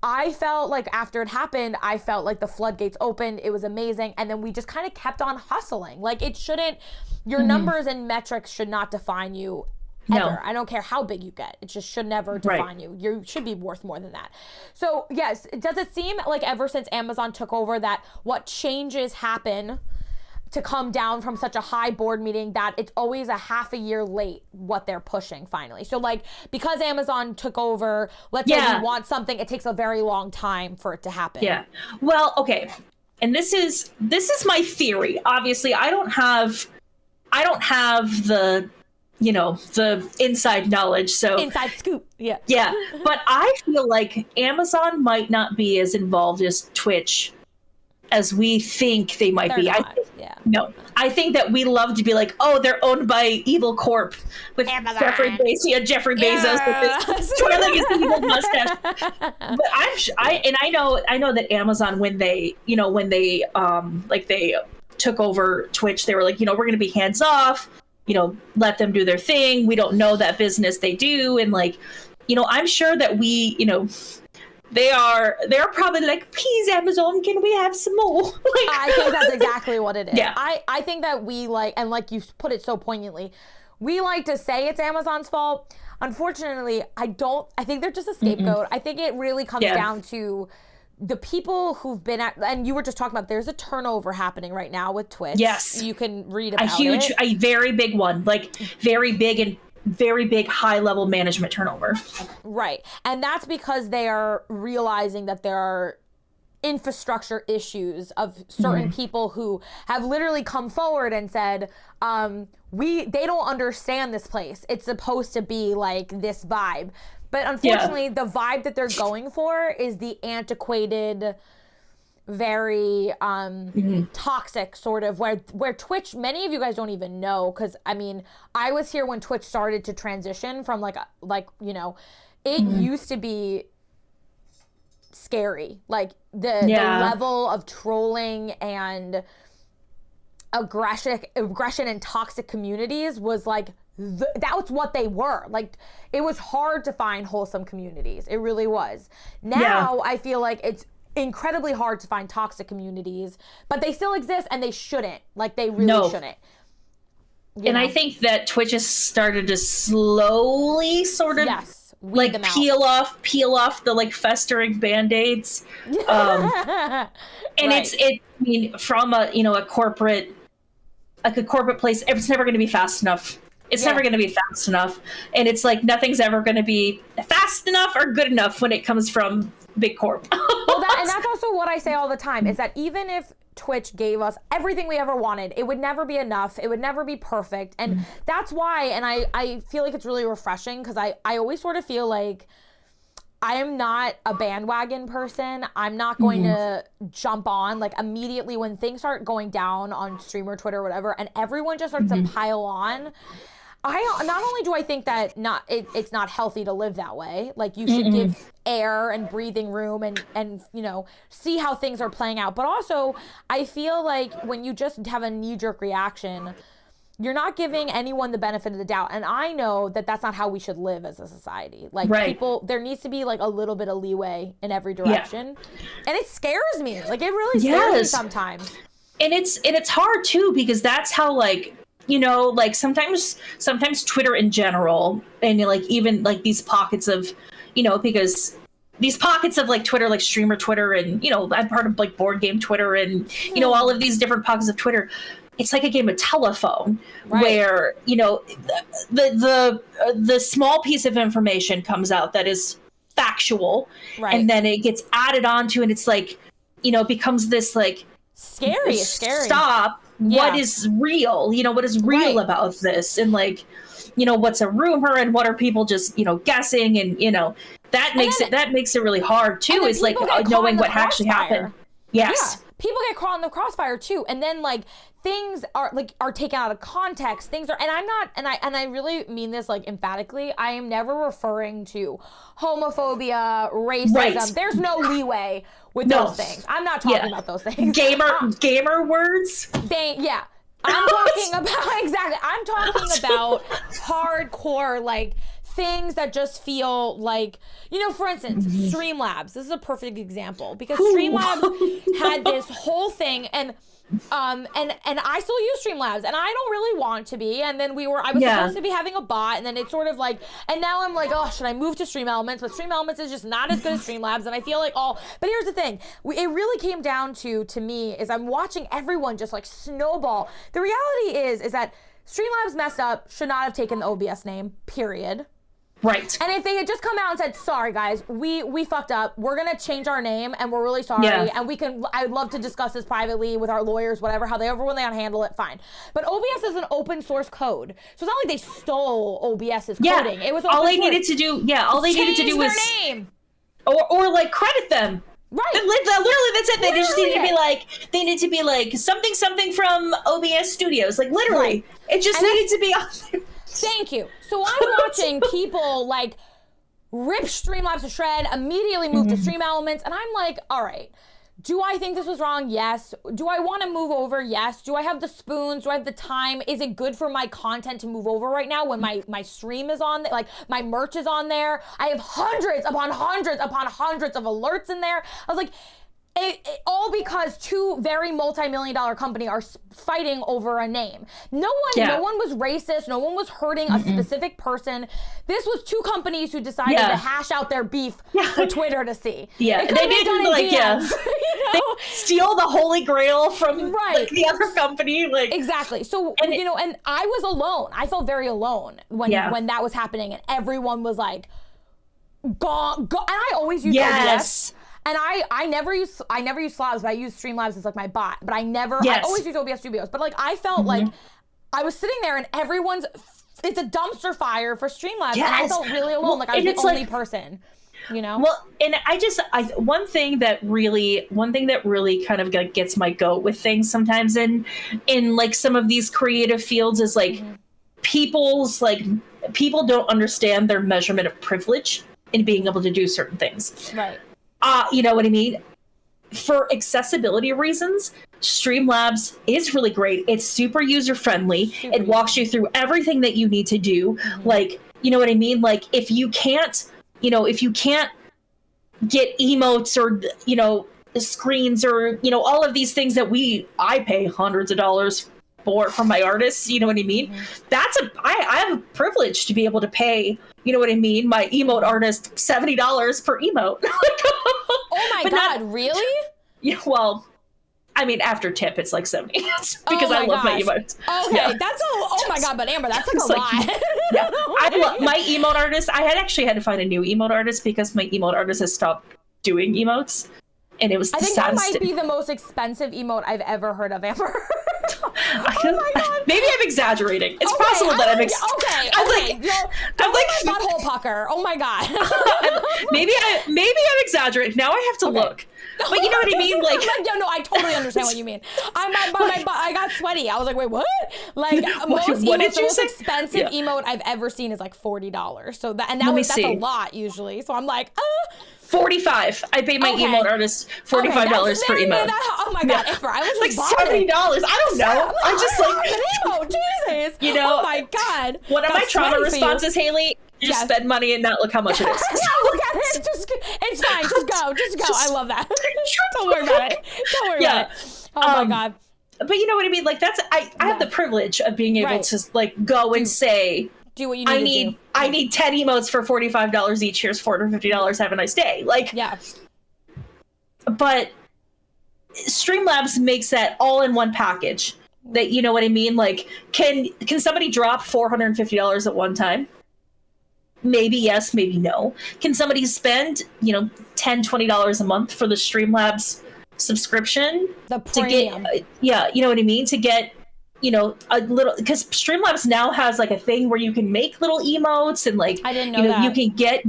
I felt like after it happened, I felt like the floodgates opened. It was amazing. And then we just kind of kept on hustling. Like, it shouldn't, your numbers and metrics should not define you ever. No. I don't care how big you get. It just should never define you. You should be worth more than that. So yes, does it seem like ever since Amazon took over that what changes happen to come down from such a high board meeting that it's always a half a year late what they're pushing finally? So like, because Amazon took over, let's say we want something, it takes a very long time for it to happen. Yeah. Well, okay. And this is my theory. Obviously, I don't have the, you know, the inside knowledge. So inside scoop. Yeah. Yeah. But I feel like Amazon might not be as involved as Twitch as we think they might be. No, I think that we love to be like, oh, they're owned by Evil Corp with Amazon. Jeffrey Bezos with his twirling his evil mustache. But I know that Amazon, when they took over Twitch, they were like, you know, we're going to be hands off, you know, let them do their thing. We don't know that business they do, and like, you know, I'm sure that we, you know, they're probably like, please, Amazon, can we have some more? Like, I think that's exactly what it is. Yeah. I think that we like, and like you put it so poignantly, we like to say it's Amazon's fault. Unfortunately, I think they're just a scapegoat. I think it really comes down to the people who've been at, and you were just talking about, there's a turnover happening right now with Twitch. Yes. You can read about a very big one, like very big and very big high level management turnover. Right. And that's because they are realizing that there are infrastructure issues of certain people who have literally come forward and said, they don't understand this place. It's supposed to be like this vibe. But unfortunately, the vibe that they're going for is the antiquated, very toxic sort of, where Twitch, many of you guys don't even know, because I mean, I was here when Twitch started to transition from like you know, it used to be scary, like the level of trolling and aggression and toxic communities was like that was what they were. Like, it was hard to find wholesome communities. It really was. Now I feel like it's incredibly hard to find toxic communities, but they still exist, and they shouldn't. Like, they really shouldn't. And I think that Twitch has started to slowly sort of like peel off the like festering band-aids. And I mean, from a corporate place, it's never going to be fast enough. It's never going to be fast enough. And it's like, nothing's ever going to be fast enough or good enough when it comes from big corp. And that's also what I say all the time, is that even if Twitch gave us everything we ever wanted, it would never be enough. It would never be perfect. And that's why, and I feel like it's really refreshing, because I always sort of feel like I am not a bandwagon person. I'm not going to jump on like immediately when things start going down on streamer Twitter or whatever, and everyone just starts to pile on. Not only do I think that it's not healthy to live that way, like you should give air and breathing room and you know, see how things are playing out, but also I feel like when you just have a knee-jerk reaction, you're not giving anyone the benefit of the doubt. And I know that that's not how we should live as a society. Like, people, there needs to be like a little bit of leeway in every direction. And it scares me. Like, it really scares me sometimes. And it's hard too, because that's how, like, you know, like sometimes Twitter in general, and like even like these pockets of, you know, because these pockets of like Twitter, like streamer Twitter, and, you know, I'm part of like board game Twitter, and, you know, all of these different pockets of Twitter. It's like a game of telephone, right, where, you know, the small piece of information comes out that is factual, right, and then it gets added onto, and it's like, you know, it becomes this like scary. Stop. Yeah. What is real? You know, what is real, right, about this? And like, you know, what's a rumor, and what are people just, you know, guessing? And, you know, that makes it really hard too. Is like knowing what actually happened. Yes. Yeah. People get caught in the crossfire too, and then like things are taken out of context. Things are, and I'm not, and I really mean this like emphatically. I am never referring to homophobia, racism. Right. There's no leeway with those things. I'm not talking about those things. Gamer words. I'm talking about exactly. I'm talking about hardcore like things that just feel like, you know, for instance, Streamlabs. This is a perfect example, because Streamlabs had this whole thing, and I still use Streamlabs, and I don't really want to be. And then I was supposed to be having a bot, and then it's sort of like, and now I'm like, oh, should I move to Stream Elements? But Stream Elements is just not as good as Streamlabs, and I feel like but here's the thing, it really came down to me, is I'm watching everyone just like snowball. The reality is that Streamlabs messed up, should not have taken the OBS name, period. Right. And if they had just come out and said, sorry guys, we fucked up, we're gonna change our name, and we're really sorry, and I'd love to discuss this privately with our lawyers, whatever, however when they handle it, fine. But OBS is an open source code, so it's not like they stole OBS's coding. It was open all they source. Needed to do. Yeah, all they needed to do was their name, or like credit them. Right. Literally, that's it. They just need to be like something from OBS Studios. Like literally, right. It just needed to be on there. Thank you. So I'm watching people like rip Streamlabs to shred, immediately move to Stream Elements, and I'm like, all right, do I think this was wrong? Yes. Do I want to move over? Yes. Do I have the spoons? Do I have the time? Is it good for my content to move over right now when my stream is on, like my merch is on there? I have hundreds upon hundreds upon hundreds of alerts in there. I was like, all because two very multi-million-dollar company are fighting over a name. No one was racist. No one was hurting a specific person. This was two companies who decided to hash out their beef for Twitter to see. Yeah, they didn't like you know? They steal the holy grail from like, the other company. Like exactly. So you know, and I was alone. I felt very alone when that was happening, and everyone was like, "Go!" And I always use OBS. And I never use Slabs, but I use Streamlabs as like my bot. But I always use OBS Studios. But like I felt like I was sitting there and it's a dumpster fire for Streamlabs. And I felt really alone, like I was the only person, you know? Well, and one thing that really kind of like gets my goat with things sometimes in like some of these creative fields is like people don't understand their measurement of privilege in being able to do certain things. Right. You know what I mean? For accessibility reasons, Streamlabs is really great. It's super user-friendly. It walks you through everything that you need to do. Like, you know what I mean? Like, if you can't get emotes or, you know, screens or, you know, all of these things that I pay hundreds of dollars from my artists, you know what I mean? I have a privilege to be able to pay, you know what I mean, my emote artist $70 per emote. Oh my God, really? Yeah, well, I mean, after tip, it's like 70 because I love my emotes. Okay, oh my God, but Amber, that's like a lot. Yeah, I love my emote artist. I had to find a new emote artist because my emote artist has stopped doing emotes. And it was I think that might be the most expensive emote I've ever heard of, Amber. Oh my God. Maybe I'm exaggerating. It's possible that I'm I'm like butthole pucker. Oh my God. maybe I'm exaggerating. Now I have to look. But you know what I mean? Like, no, I totally understand what you mean. I got sweaty. I was like, wait, what? Like the most expensive emote I've ever seen is like $40. So that's a lot usually. So I'm like, $45. I paid my emote artist $45 per emote. Oh my God, Amber, I was like $70. I don't know. I just like an emote. Jesus. You know. Oh my God. One of my trauma responses, Haley. Just spend money and not look how much it is. Look at it. It's fine. Just go. I love that. Don't worry about it. Oh my God. but you know what I mean? Like I have the privilege of being able to like go and say, do what you need to do. I need 10 emotes for $45 each. Here's $450. Have a nice day. Like, yeah. But Streamlabs makes that all in one package. That, you know what I mean? Like, can somebody drop $450 at one time? Maybe yes, maybe no. Can somebody spend, you know, $10, $20 a month for the Streamlabs subscription? The premium. To get, you know what I mean? To get, you know, a little, because Streamlabs now has like a thing where you can make little emotes and like, I didn't know that. You can get,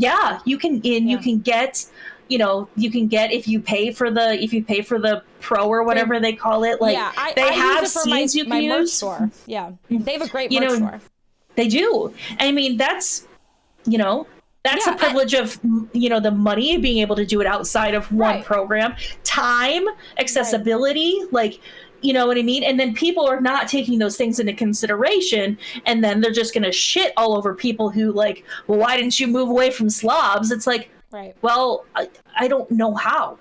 you can get, you know, you can get if you pay for the pro or whatever they call it. Like, they have scenes you can use. Merch store. Yeah, they have a great merch store. They do. I mean, that's, you know, that's the privilege of, you know, the money, being able to do it outside of one program, time, accessibility, like, you know what I mean? And then people are not taking those things into consideration, and then they're just going to shit all over people who like, well, why didn't you move away from slobs? It's like, well, I don't know how.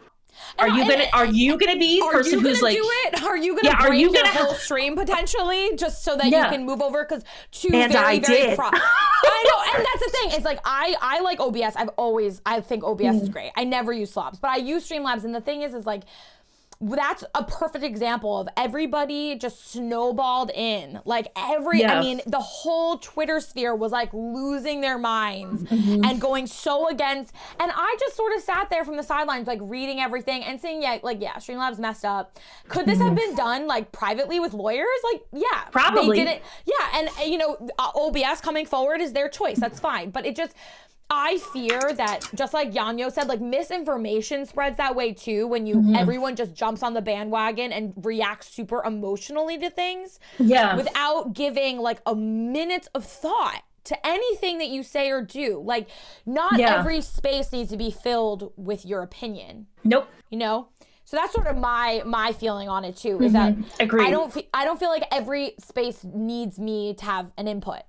Are you gonna be the person who's like, do it? Are you gonna break your whole stream potentially just so that you can move over? Because I know, and that's the thing. It's like I like OBS. I think OBS is great. I never use slobs, but I use Streamlabs, and the thing is like, that's a perfect example of everybody just snowballed in. Like I mean, the whole Twitter sphere was like losing their minds and going so against. And I just sort of sat there from the sidelines, like reading everything and saying, Streamlabs messed up. Could this have been done like privately with lawyers? Like, yeah, probably. They did it. Yeah, and you know, OBS coming forward is their choice. That's fine. But it just, I fear that, just like Yanyo said, like misinformation spreads that way too, when everyone just jumps on the bandwagon and reacts super emotionally to things without giving like a minute of thought to anything that you say or do. Like, not every space needs to be filled with your opinion. Nope. You know? So that's sort of my feeling on it too, is that Agreed. I don't feel like every space needs me to have an input.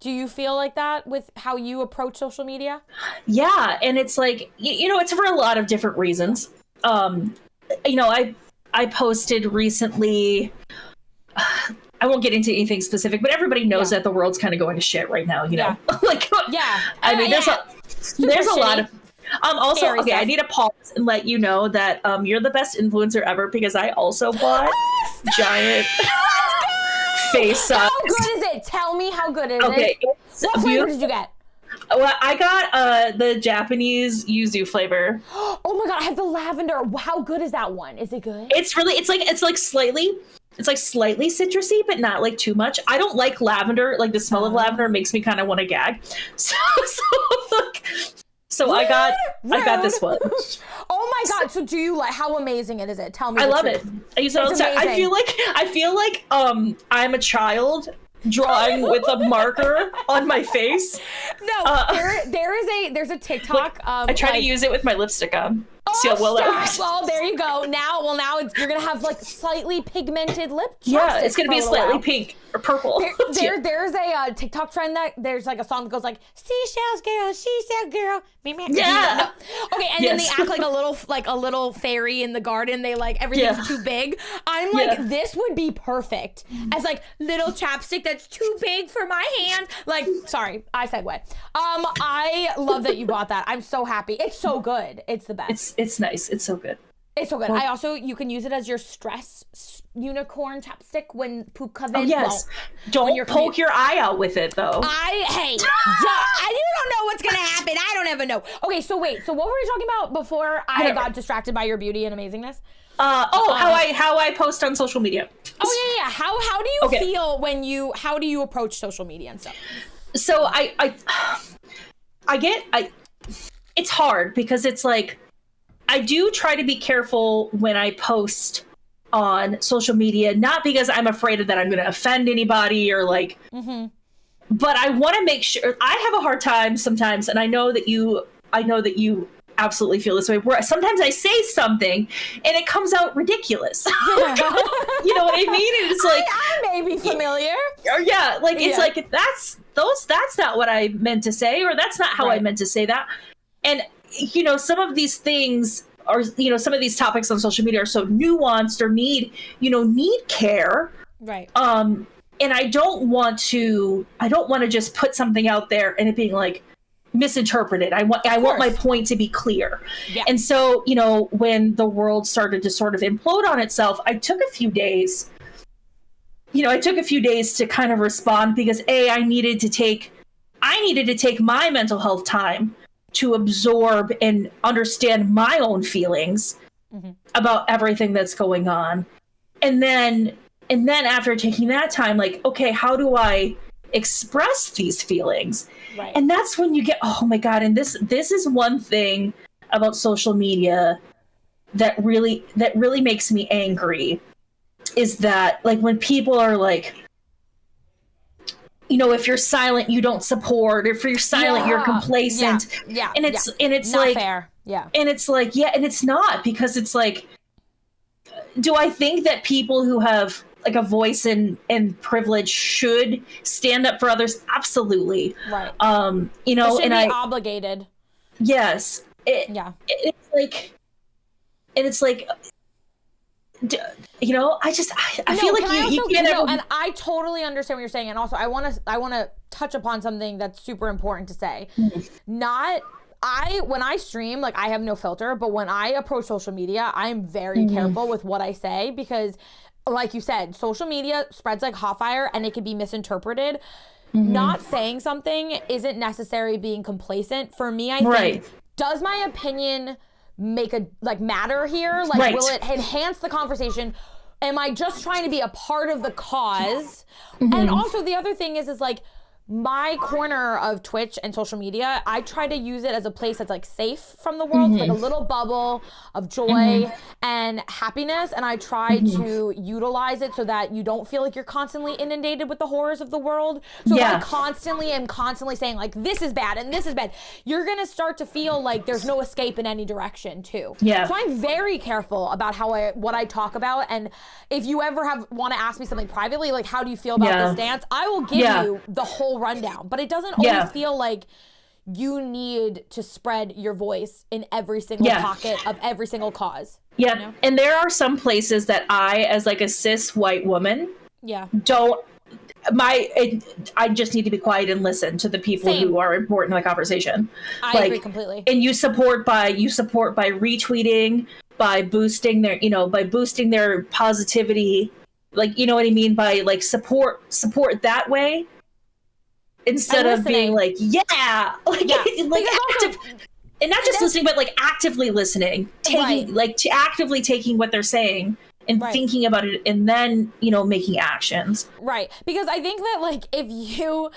Do you feel like that with how you approach social media? Yeah, and it's like, you know, it's for a lot of different reasons. You know, I posted recently, I won't get into anything specific, but everybody knows that the world's kind of going to shit right now, you know? Like, I mean, there's a lot of, also, okay, I need to pause and let you know that you're the best influencer ever, because I also bought giant face up. How good is it? Tell me how good it is. Okay. What flavor did you get? Well, I got the Japanese yuzu flavor. Oh my god, I have the lavender. How good is that one? Is it good? It's like slightly citrusy, but not like too much. I don't like lavender. Like the smell of lavender makes me kind of want to gag. So I got this one. Oh my god! So do you like? How amazing is it? Tell me. I love it. I use it all the time. I feel like I'm a child drawing with a marker on my face. No, there's a TikTok. I try to use it with my lipstick on. See how well that works. Well, there you go. Now you're gonna have like slightly pigmented lip. Yeah, it's gonna be slightly pink or purple. There's a TikTok trend that there's like a song that goes like seashells girl, seashell girl. Yeah. No. Okay, and then they act like a little fairy in the garden. They like everything's too big. I'm like, this would be perfect as like little chapstick that's too big for my hand. Like, sorry, I said what. I love that you bought that. I'm so happy. It's so good. It's the best. It's nice. It's so good. It's so good. Well, you can use it as your stress unicorn chapstick when poop coven. Oh, yes. Well, don't poke your eye out with it, though. I don't know what's gonna happen. I don't ever know. Okay, so wait. So what were we talking about before I got distracted by your beauty and amazingness? How I post on social media. Oh yeah. How do you feel how do you approach social media and stuff? So it's hard because it's like, I do try to be careful when I post on social media, not because I'm afraid that I'm going to offend anybody or like, but I want to make sure. I have a hard time sometimes, and I know that you absolutely feel this way, where sometimes I say something and it comes out ridiculous. You know what I mean? And it's like, I may be familiar. It's like that's not what I meant to say, or that's not how I meant to say that. And you know, some of these things some of these topics on social media are so nuanced or need care. Right. And I don't want to just put something out there and it being like misinterpreted. I want my point to be clear. Yeah. And so, when the world started to sort of implode on itself, I took a few days to kind of respond because I needed to take my mental health time to absorb and understand my own feelings about everything that's going on. And then after taking that time, like, okay, how do I express these feelings? Right. And that's when you get, oh my God. And this is one thing about social media that really makes me angry, is that, like, when people are like, if you're silent, you don't support. If you're silent, you're complacent. Yeah. And it's not like fair. Yeah. And it's like, and it's not, because it's like, do I think that people who have like a voice and privilege should stand up for others? Absolutely. Right. And be obligated. Yes. It's like, I feel like you can't ever... And I totally understand what you're saying. And also I want to touch upon something that's super important to say. When I stream, like, I have no filter, but when I approach social media, I'm very careful with what I say, because like you said, social media spreads like hot fire and it can be misinterpreted. Not saying something isn't necessarily being complacent. For me, I think, does my opinion make matter here? Like, will it enhance the conversation? Am I just trying to be a part of the cause? And also the other thing is like, my corner of Twitch and social media, I try to use it as a place that's like safe from the world, like a little bubble of joy and happiness. And I try to utilize it so that you don't feel like you're constantly inundated with the horrors of the world. So if I am constantly saying like, this is bad and this is bad, you're going to start to feel like there's no escape in any direction too. Yeah. So I'm very careful about what I talk about. And if you ever want to ask me something privately, like, how do you feel about this dance? I will give you the whole rundown, but it doesn't always feel like you need to spread your voice in every single pocket of every single cause. Yeah. And there are some places that I, as like a cis white woman, I just need to be quiet and listen to the people who are important in the conversation. I agree completely. And you support by retweeting, by boosting their positivity, like, you know what I mean, by like support that way, instead of being like, and not just listening, but like actively listening, actively taking what they're saying and thinking about it, and then, making actions. Right. Because I think that, like, if you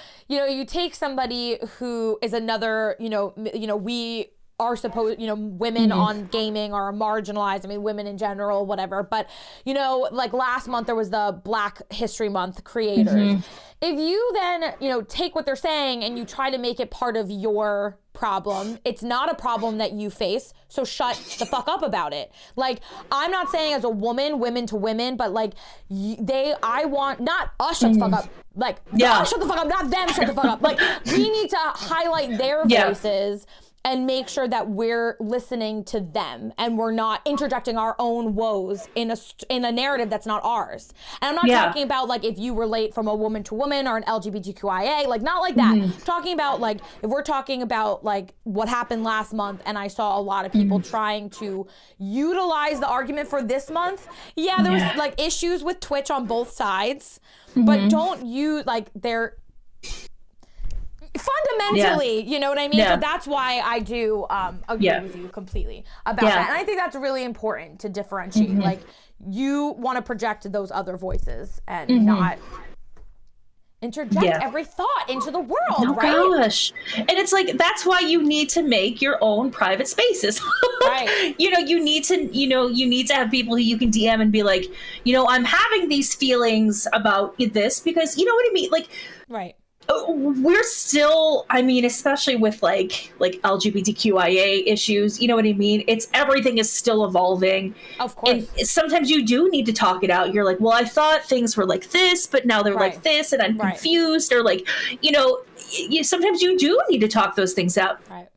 take somebody who is another, we are supposed, women on gaming are marginalized. I mean, women in general, whatever. But, like last month, there was the Black History Month creators. If you then, take what they're saying and you try to make it part of your problem, it's not a problem that you face. So shut the fuck up about it. Like, I'm not saying as a women to women, but like I want not us shut the fuck up. Like, us shut the fuck up, not them shut the fuck up. Like, we need to highlight their voices and make sure that we're listening to them and we're not interjecting our own woes in a narrative that's not ours. And I'm not talking about like if you relate from a woman to woman or an LGBTQIA, like not like that. I'm talking about like if we're talking about like what happened last month, and I saw a lot of people trying to utilize the argument for this month. Yeah, there was like issues with Twitch on both sides, but don't use like they're fundamentally, you know what I mean? So that's why I do agree with you completely about that. And I think that's really important to differentiate. Like, you want to project those other voices and not interject every thought into the world, right? Gosh. And it's like, that's why you need to make your own private spaces. Right. You need to have people who you can DM and be like, I'm having these feelings about this, because you know what I mean? Like, right. We're still, I mean, especially with like LGBTQIA issues, you know what I mean? Everything is still evolving. Of course. And sometimes you do need to talk it out. You're like, well, I thought things were like this, but now they're like this, and I'm confused. Or like, sometimes you do need to talk those things out. Right.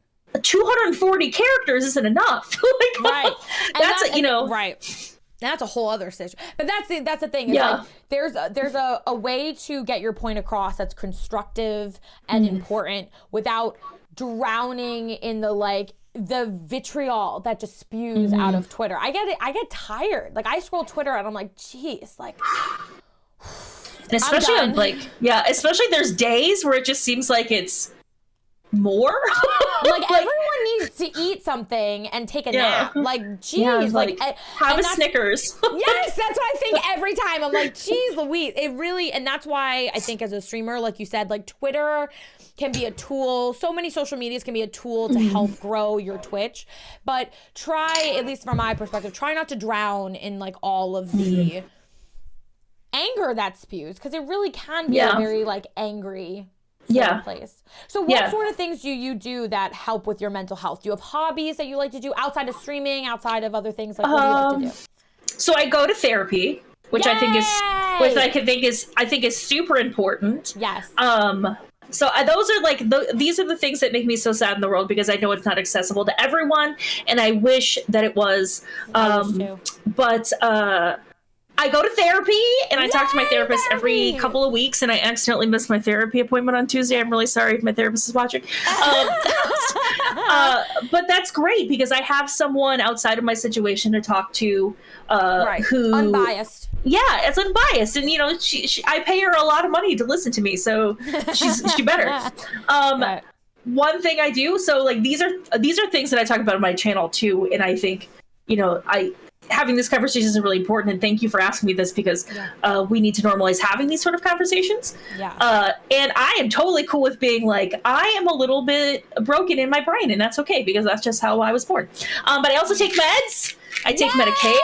240 characters isn't enough. Like, right. That's, you know. Right. That's a whole other situation. But that's the thing. It's Yeah. like there's a way to get your point across that's constructive and important without drowning in the vitriol that just spews out of Twitter. I get it. I get tired. Like I scroll Twitter and I'm like, geez, like. And especially on especially there's days where it just seems like it's more. Like everyone needs to eat something and take a nap. Like, geez, have a Snickers. Yes, that's what I think every time. I'm like, geez, Louise, it really, and that's why I think as a streamer, like you said, like Twitter can be a tool. So many social medias can be a tool to help grow your Twitch. But try, at least from my perspective, try not to drown in like all of the anger that spews, because it really can be a very like angry place. So what sort of things do you do that help with your mental health? Do you have hobbies that you like to do outside of streaming, outside of other things? Like what do you like to do? So I go to therapy, which I think is super important. Yes. So those are like these are the things that make me so sad in the world, because I know it's not accessible to everyone, and I wish that it was. But I go to therapy, and I talk to my therapist every couple of weeks, and I accidentally missed my therapy appointment on Tuesday. I'm really sorry if my therapist is watching. But that's great, because I have someone outside of my situation to talk to who unbiased. Yeah, it's unbiased, and you know, she I pay her a lot of money to listen to me, so she better. One thing I do, so like these are things that I talk about on my channel too, and I think, you know, having this conversation is really important, and thank you for asking me this, because we need to normalize having these sort of conversations. And I am totally cool with being like, I am a little bit broken in my brain, and that's okay, because that's just how I was born. But I also take meds. I take medication.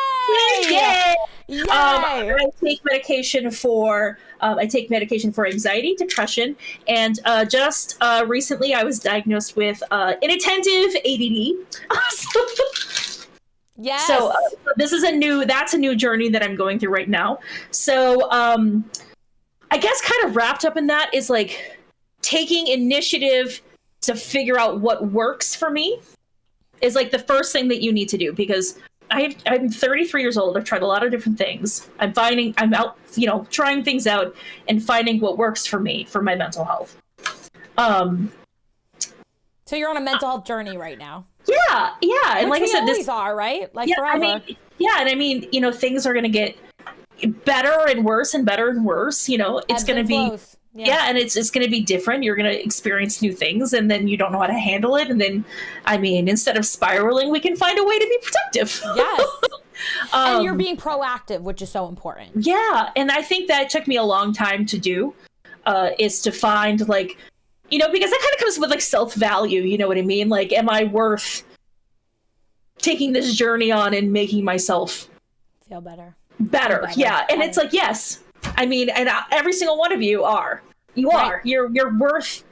Yay! I take medication for anxiety, depression, and just recently I was diagnosed with inattentive ADD. Yes. So that's a new journey that I'm going through right now. So I guess kind of wrapped up in that is like taking initiative to figure out what works for me is like the first thing that you need to do, because I'm 33 years old. I've tried a lot of different things. I'm out, you know, trying things out and finding what works for me for my mental health. So you're on a mental health journey right now. Yeah. And like I said, this are right, like forever. I mean, you know, things are going to get better and worse and better and worse. You know, it's going to be. And it's going to be different. You're going to experience new things, and then you don't know how to handle it. And then, I mean, instead of spiraling, we can find a way to be productive. Yes. And you're being proactive, which is so important. Yeah. And I think that took me a long time to do, is to find, like, you know, because that kind of comes with like self-value. You know what I mean? Like, am I worth taking this journey on and making myself feel better? Yeah. And it's like, yes. I mean, and every single one of you are. You're worth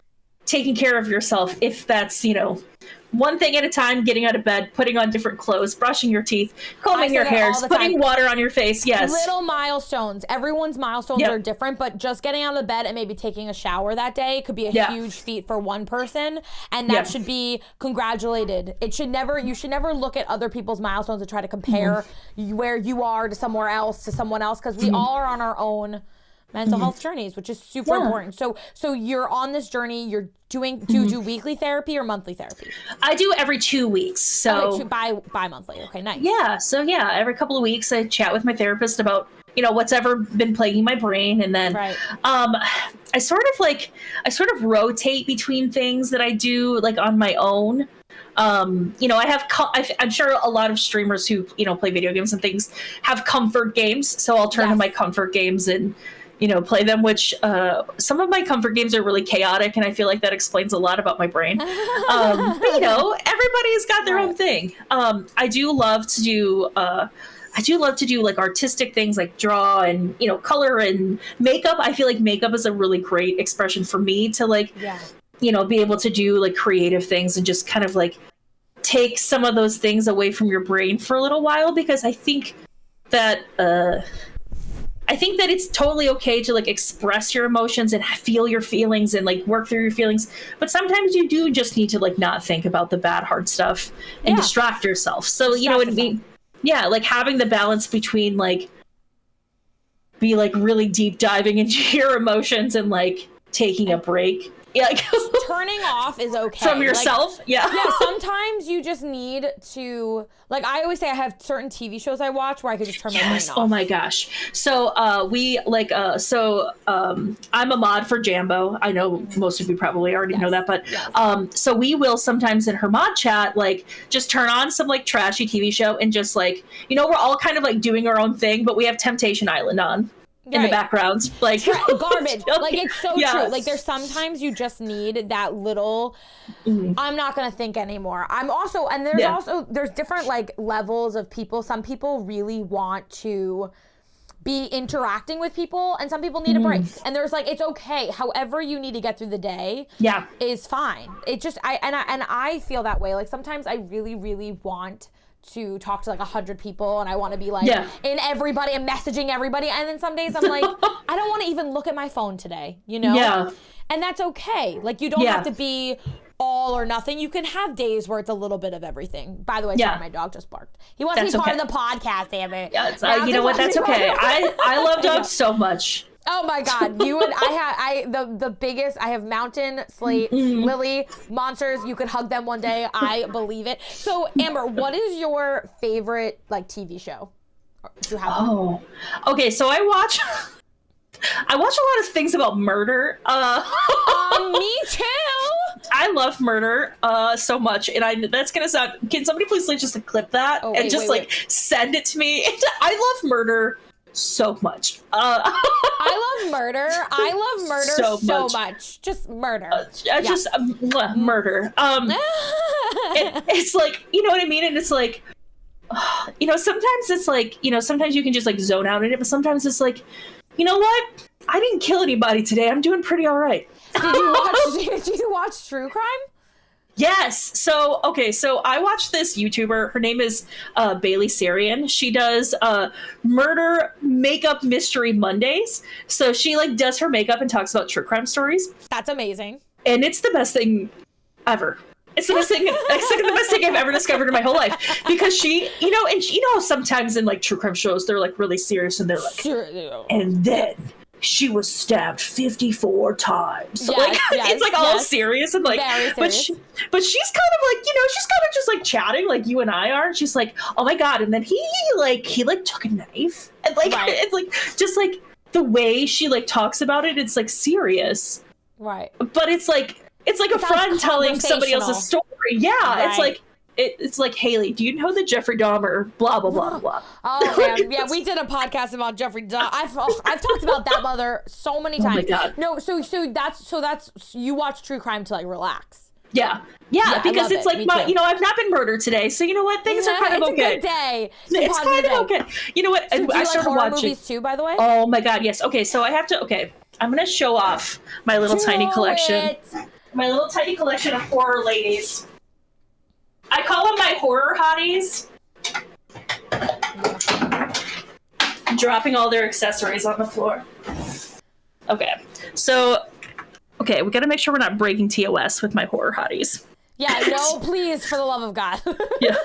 taking care of yourself, if that's, you know, one thing at a time, getting out of bed, putting on different clothes, brushing your teeth, combing your hairs, putting water on your face. Yes. Little milestones. Everyone's milestones are different, but just getting out of bed and maybe taking a shower that day could be a huge feat for one person, and that should be congratulated. You should never look at other people's milestones and try to compare where you are to somewhere else, to someone else, because we all are on our own mental health journeys, which is super important. So you're on this journey. You're do you do weekly therapy or monthly therapy? I do every 2 weeks. So bi-monthly. Okay, nice. Yeah. So every couple of weeks I chat with my therapist about, you know, what's ever been plaguing my brain, and then I sort of rotate between things that I do like on my own. You know, I'm sure a lot of streamers who, you know, play video games and things have comfort games. So I'll turn to my comfort games and, you know, play them, which some of my comfort games are really chaotic, and I feel like that explains a lot about my brain. But, you know, everybody's got their own thing. I do love to do like artistic things, like draw and, you know, color and makeup. I feel like makeup is a really great expression for me to like, you know, be able to do like creative things and just kind of like take some of those things away from your brain for a little while, because I think that I think that it's totally okay to like express your emotions and feel your feelings and like work through your feelings. But sometimes you do just need to like not think about the bad, hard stuff and distract yourself. So, you know what I mean? Yeah, like having the balance between like be like really deep diving into your emotions and like taking a break. Yeah, turning off is okay. From yourself? Like, yeah, sometimes you just need to, like, I always say I have certain TV shows I watch where I could just turn my brain off. Oh my gosh. So I'm a mod for Jambo. I know most of you probably already know that, but so we will sometimes in her mod chat, like, just turn on some like trashy TV show and just like, you know, we're all kind of like doing our own thing, but we have Temptation Island on. In the background, like garbage. Like, it's so true. Like, there's sometimes you just need that little, I'm not going to think anymore. I'm also, and there's different like levels of people. Some people really want to be interacting with people and some people need a break. And there's like, it's okay. However you need to get through the day is fine. It just, I feel that way. Like, sometimes I really, really want to talk to like 100 people and I want to be like in everybody and messaging everybody, and then some days I'm like I don't want to even look at my phone today, you know? And that's okay. Like, you don't have to be all or nothing. You can have days where it's a little bit of everything. By the way, sorry, my dog just barked. He wants to be part of the podcast, damn it. You know what, that's okay. I love dogs so much. Oh my God, you and the biggest, I have Mountain, Slate, Lily, monsters. You could hug them one day. I believe it. So Amber, what is your favorite like TV show? Do you have one? Okay, so I watch a lot of things about murder. Me too. I love murder so much, and that's gonna sound. Can somebody please like just clip that and just send it to me? I love murder so much. I love murder. I love murder so much. Just murder. Murder. It's like, you know what I mean? And it's like, you know, sometimes it's like, you know, sometimes you can just like zone out in it, but sometimes it's like, you know what? I didn't kill anybody today. I'm doing pretty all right. Did you watch true crime? Yes. So I watched this YouTuber. Her name is Bailey Sarian. She does murder makeup mystery Mondays. So she like does her makeup and talks about true crime stories. That's amazing. And it's the best thing ever. It's the best thing. It's like the best thing I've ever discovered in my whole life, because she, you know, and you know, sometimes in like true crime shows, they're like really serious and they're like, and then she was stabbed 54 times. It's like all serious and like, but she's kind of like, you know, she's kind of just like chatting like you and I are. She's like, oh my God. And then he took a knife and like, it's like, just like the way she like talks about it, it's like serious. Right. But it's like a friend telling somebody else's story. Yeah. Right. It's like, Haley, do you know the Jeffrey Dahmer, blah, blah, blah, blah. Oh, man. Yeah, we did a podcast about Jeffrey Dahmer. I've talked about that mother so many times. Oh, my God. No, so that's, you watch true crime to, like, relax. Yeah, because it's like, you know, I've not been murdered today, so you know what? Things are kind of okay. It's a good day. It's kind of okay. You know what? So I started horror watching movies too, by the way? Oh, my God, yes. Okay, so I'm going to show off my little tiny collection. My little tiny collection of horror ladies. I call them my horror hotties. Dropping all their accessories on the floor. Okay, so, we gotta make sure we're not breaking TOS with my horror hotties. Yeah, no, please, for the love of God. Yeah.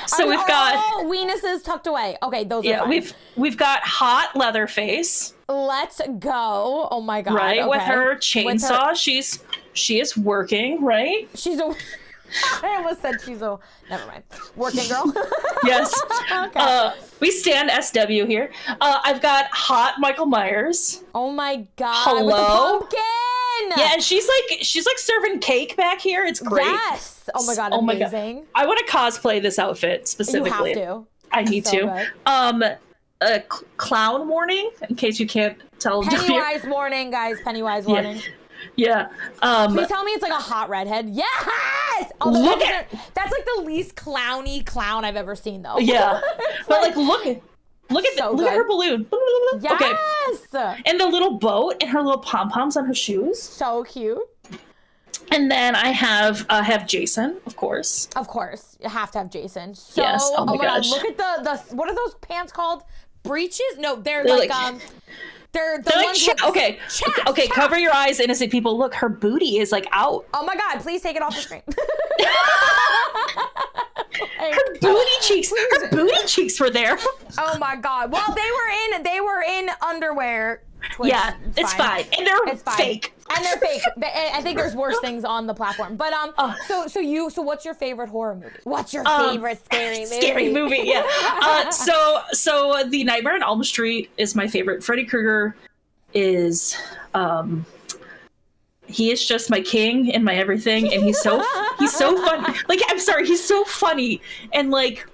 So we've got all weenuses tucked away. Okay, those are fine. we've got hot Leatherface. Let's go. Oh my God. Right, okay. With her chainsaw, she is working, right? She's a I almost said she's a never mind. Working girl. Yes. Okay. We stand SW here. I've got hot Michael Myers. Oh my God. Hello. With the pumpkin. Yeah, and she's like serving cake back here. It's great. Yes. Oh my God. Amazing. Oh my God. I want to cosplay this outfit specifically. You have to. I need to. A clown warning, in case you can't tell. Pennywise warning, guys. Pennywise warning. Yeah. Please tell me it's like a hot redhead. Yes. That's like the least clowny clown I've ever seen, though. Yeah. But like, look at her balloon. Yes. Okay. And the little boat and her little pom poms on her shoes. So cute. And then I have Jason, of course. Of course, you have to have Jason. So, yes. Oh my gosh. God, look at the what are those pants called? Breeches? No, they're like They're like, ones okay, cover your eyes, innocent people. Look, her booty is like out. Oh my God, please take it off the screen. Her booty cheeks were there. Oh my God. Well, they were in underwear. Yeah, it's fine. And they're fake. And they're fake. I think there's worse things on the platform. But so what's your favorite horror movie? What's your favorite scary movie? Scary movie, yeah. So the Nightmare on Elm Street is my favorite. Freddy Krueger is he is just my king and my everything, and he's so fun. Like, I'm sorry, he's so funny, and like,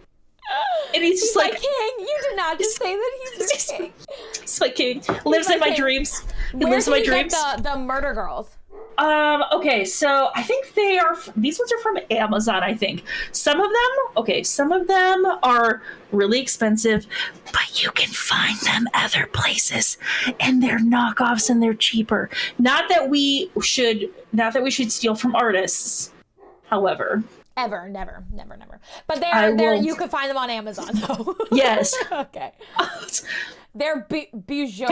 and he's just like, king. You did not just say that he's your king. He's my king. Lives in my dreams. He lives in my dreams. Get the Murder Girls? Okay, so I think these ones are from Amazon, I think. Some of them are really expensive, but you can find them other places, and they're knockoffs and they're cheaper. Not that we should steal from artists, however. Never. But they're you can find them on Amazon though. Yes. Okay. They're bijou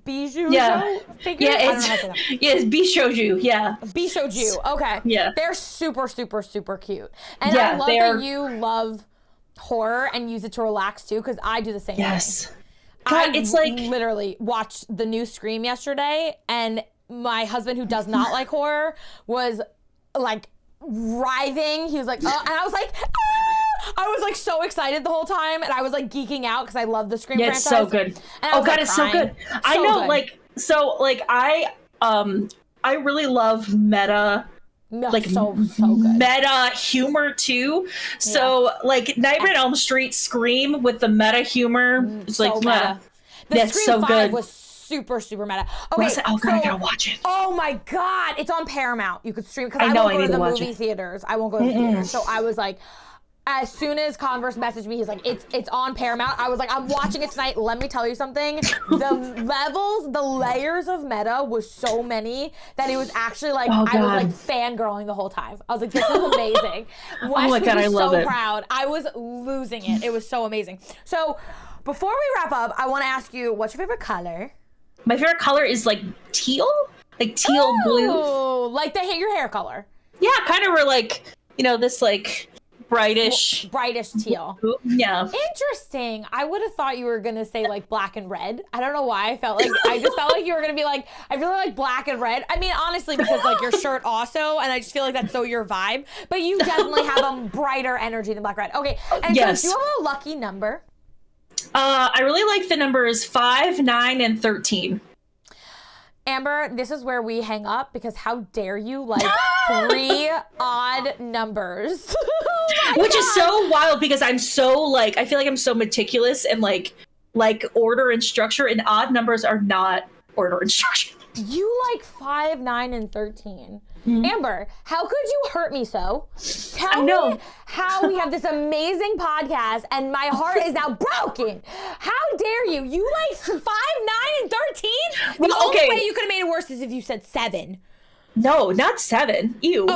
figures? Yeah, it's bijouju. Yeah, bijouju. Okay. Yeah, they're super cute, and I love that you love horror and use it to relax too, because I do the same. Yes. thing. God, it's like literally watched the new Scream yesterday, and my husband, who does not like horror, was like writhing. He was like, oh, and I was like, ah! I was like so excited the whole time, and I was like geeking out because I love the Scream franchise. It's so good. Oh God, it's so good. I know, good. I really love meta. So good. Meta humor too. So like Nightmare on Elm Street, Scream with the meta humor. It's like meta. The Scream 5 was super meta. Okay, I gotta watch it. Oh my God, it's on Paramount. You could stream, because I won't go to the movie theaters. I won't go to the theaters. So I was like, as soon as Converse messaged me, he's like, it's on Paramount. I was like, I'm watching it tonight. Let me tell you something. The layers of meta was so many that it was actually like, I was like fangirling the whole time. I was like, this is amazing. Oh my God, I love it. So proud. I was losing it. It was so amazing. So before we wrap up, I want to ask you, what's your favorite color? My favorite color is like teal, blue. Like your hair color. Yeah, kind of were like, this like brightish teal. Yeah. Interesting. I would have thought you were gonna say like black and red. I don't know why I just felt like you were gonna be like, I really like black and red. I mean, honestly, because like your shirt also, and I just feel like that's so your vibe. But you definitely have a brighter energy than black and red. Okay. And yes. So do you have a lucky number? I really like the numbers 5, 9, and 13. Amber, this is where we hang up, because how dare you like 3 odd numbers? Which is so wild, because I'm so like, I feel like I'm so meticulous and like order and structure, and odd numbers are not order and structure. You like 5, 9, and 13. Mm-hmm. Amber, how could you hurt me so? Tell me how we have this amazing podcast and my heart is now broken. How dare you? You like 5, 9, and 13? The only way you could have made it worse is if you said 7. No, not 7. Ew.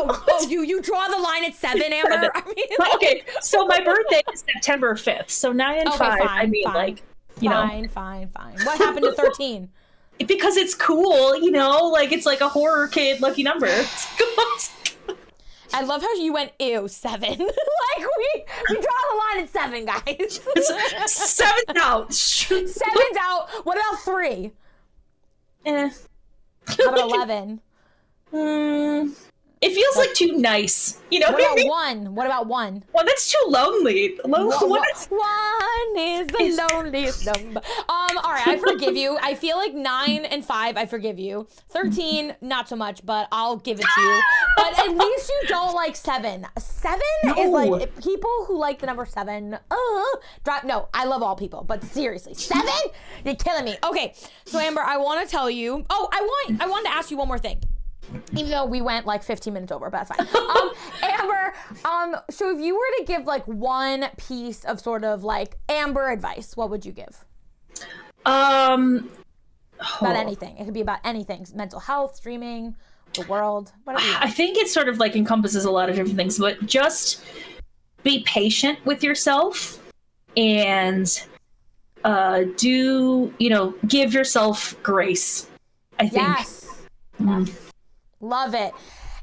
You draw the line at 7, Amber? 7. I mean, like... Okay, so my birthday is September 5th. So 9 and 5, fine, I mean, fine. like, you know. Fine. What happened to 13? Because it's cool, like it's like a horror kid lucky number. I love how you went, ew, 7. Like we draw the line at 7, guys. 7's out. 7's out. What about 3? How about 11? It feels like too nice. What about 1? What about 1? Well, that's too lonely. One is the loneliest number. All right, I forgive you. I feel like 9 and 5, I forgive you. 13, not so much, but I'll give it to you. But at least you don't like 7. 7 is like, people who like the number 7, no, I love all people, but seriously, 7? You're killing me. Okay, so Amber, I want to tell you, I wanted to ask you one more thing. Even though we went like 15 minutes over, but that's fine. Amber, so if you were to give like one piece of sort of like Amber advice, what would you give? About anything. It could be about anything. Mental health, streaming, the world, whatever. I think it sort of like encompasses a lot of different things, but just be patient with yourself and do, give yourself grace, I think. Yes. Love it.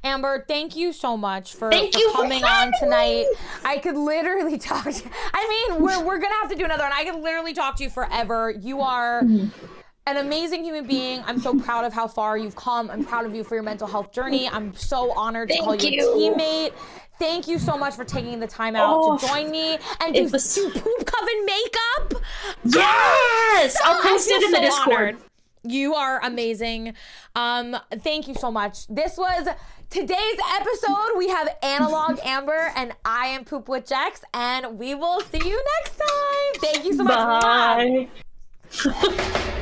Amber, thank you so much for coming on tonight. I could literally talk to you. I mean, we're gonna have to do another one. I could literally talk to you forever. You are an amazing human being. I'm so proud of how far you've come. I'm proud of you for your mental health journey. I'm so honored to call you a teammate. Thank you so much for taking the time out to join me and do Poop Coven makeup. Yes! I'll post it in the Discord. Honored. You are amazing. Thank you so much. This was today's episode. We have Analog Amber and I am Poop with Jex, and we will see you next time. Thank you so much. Bye.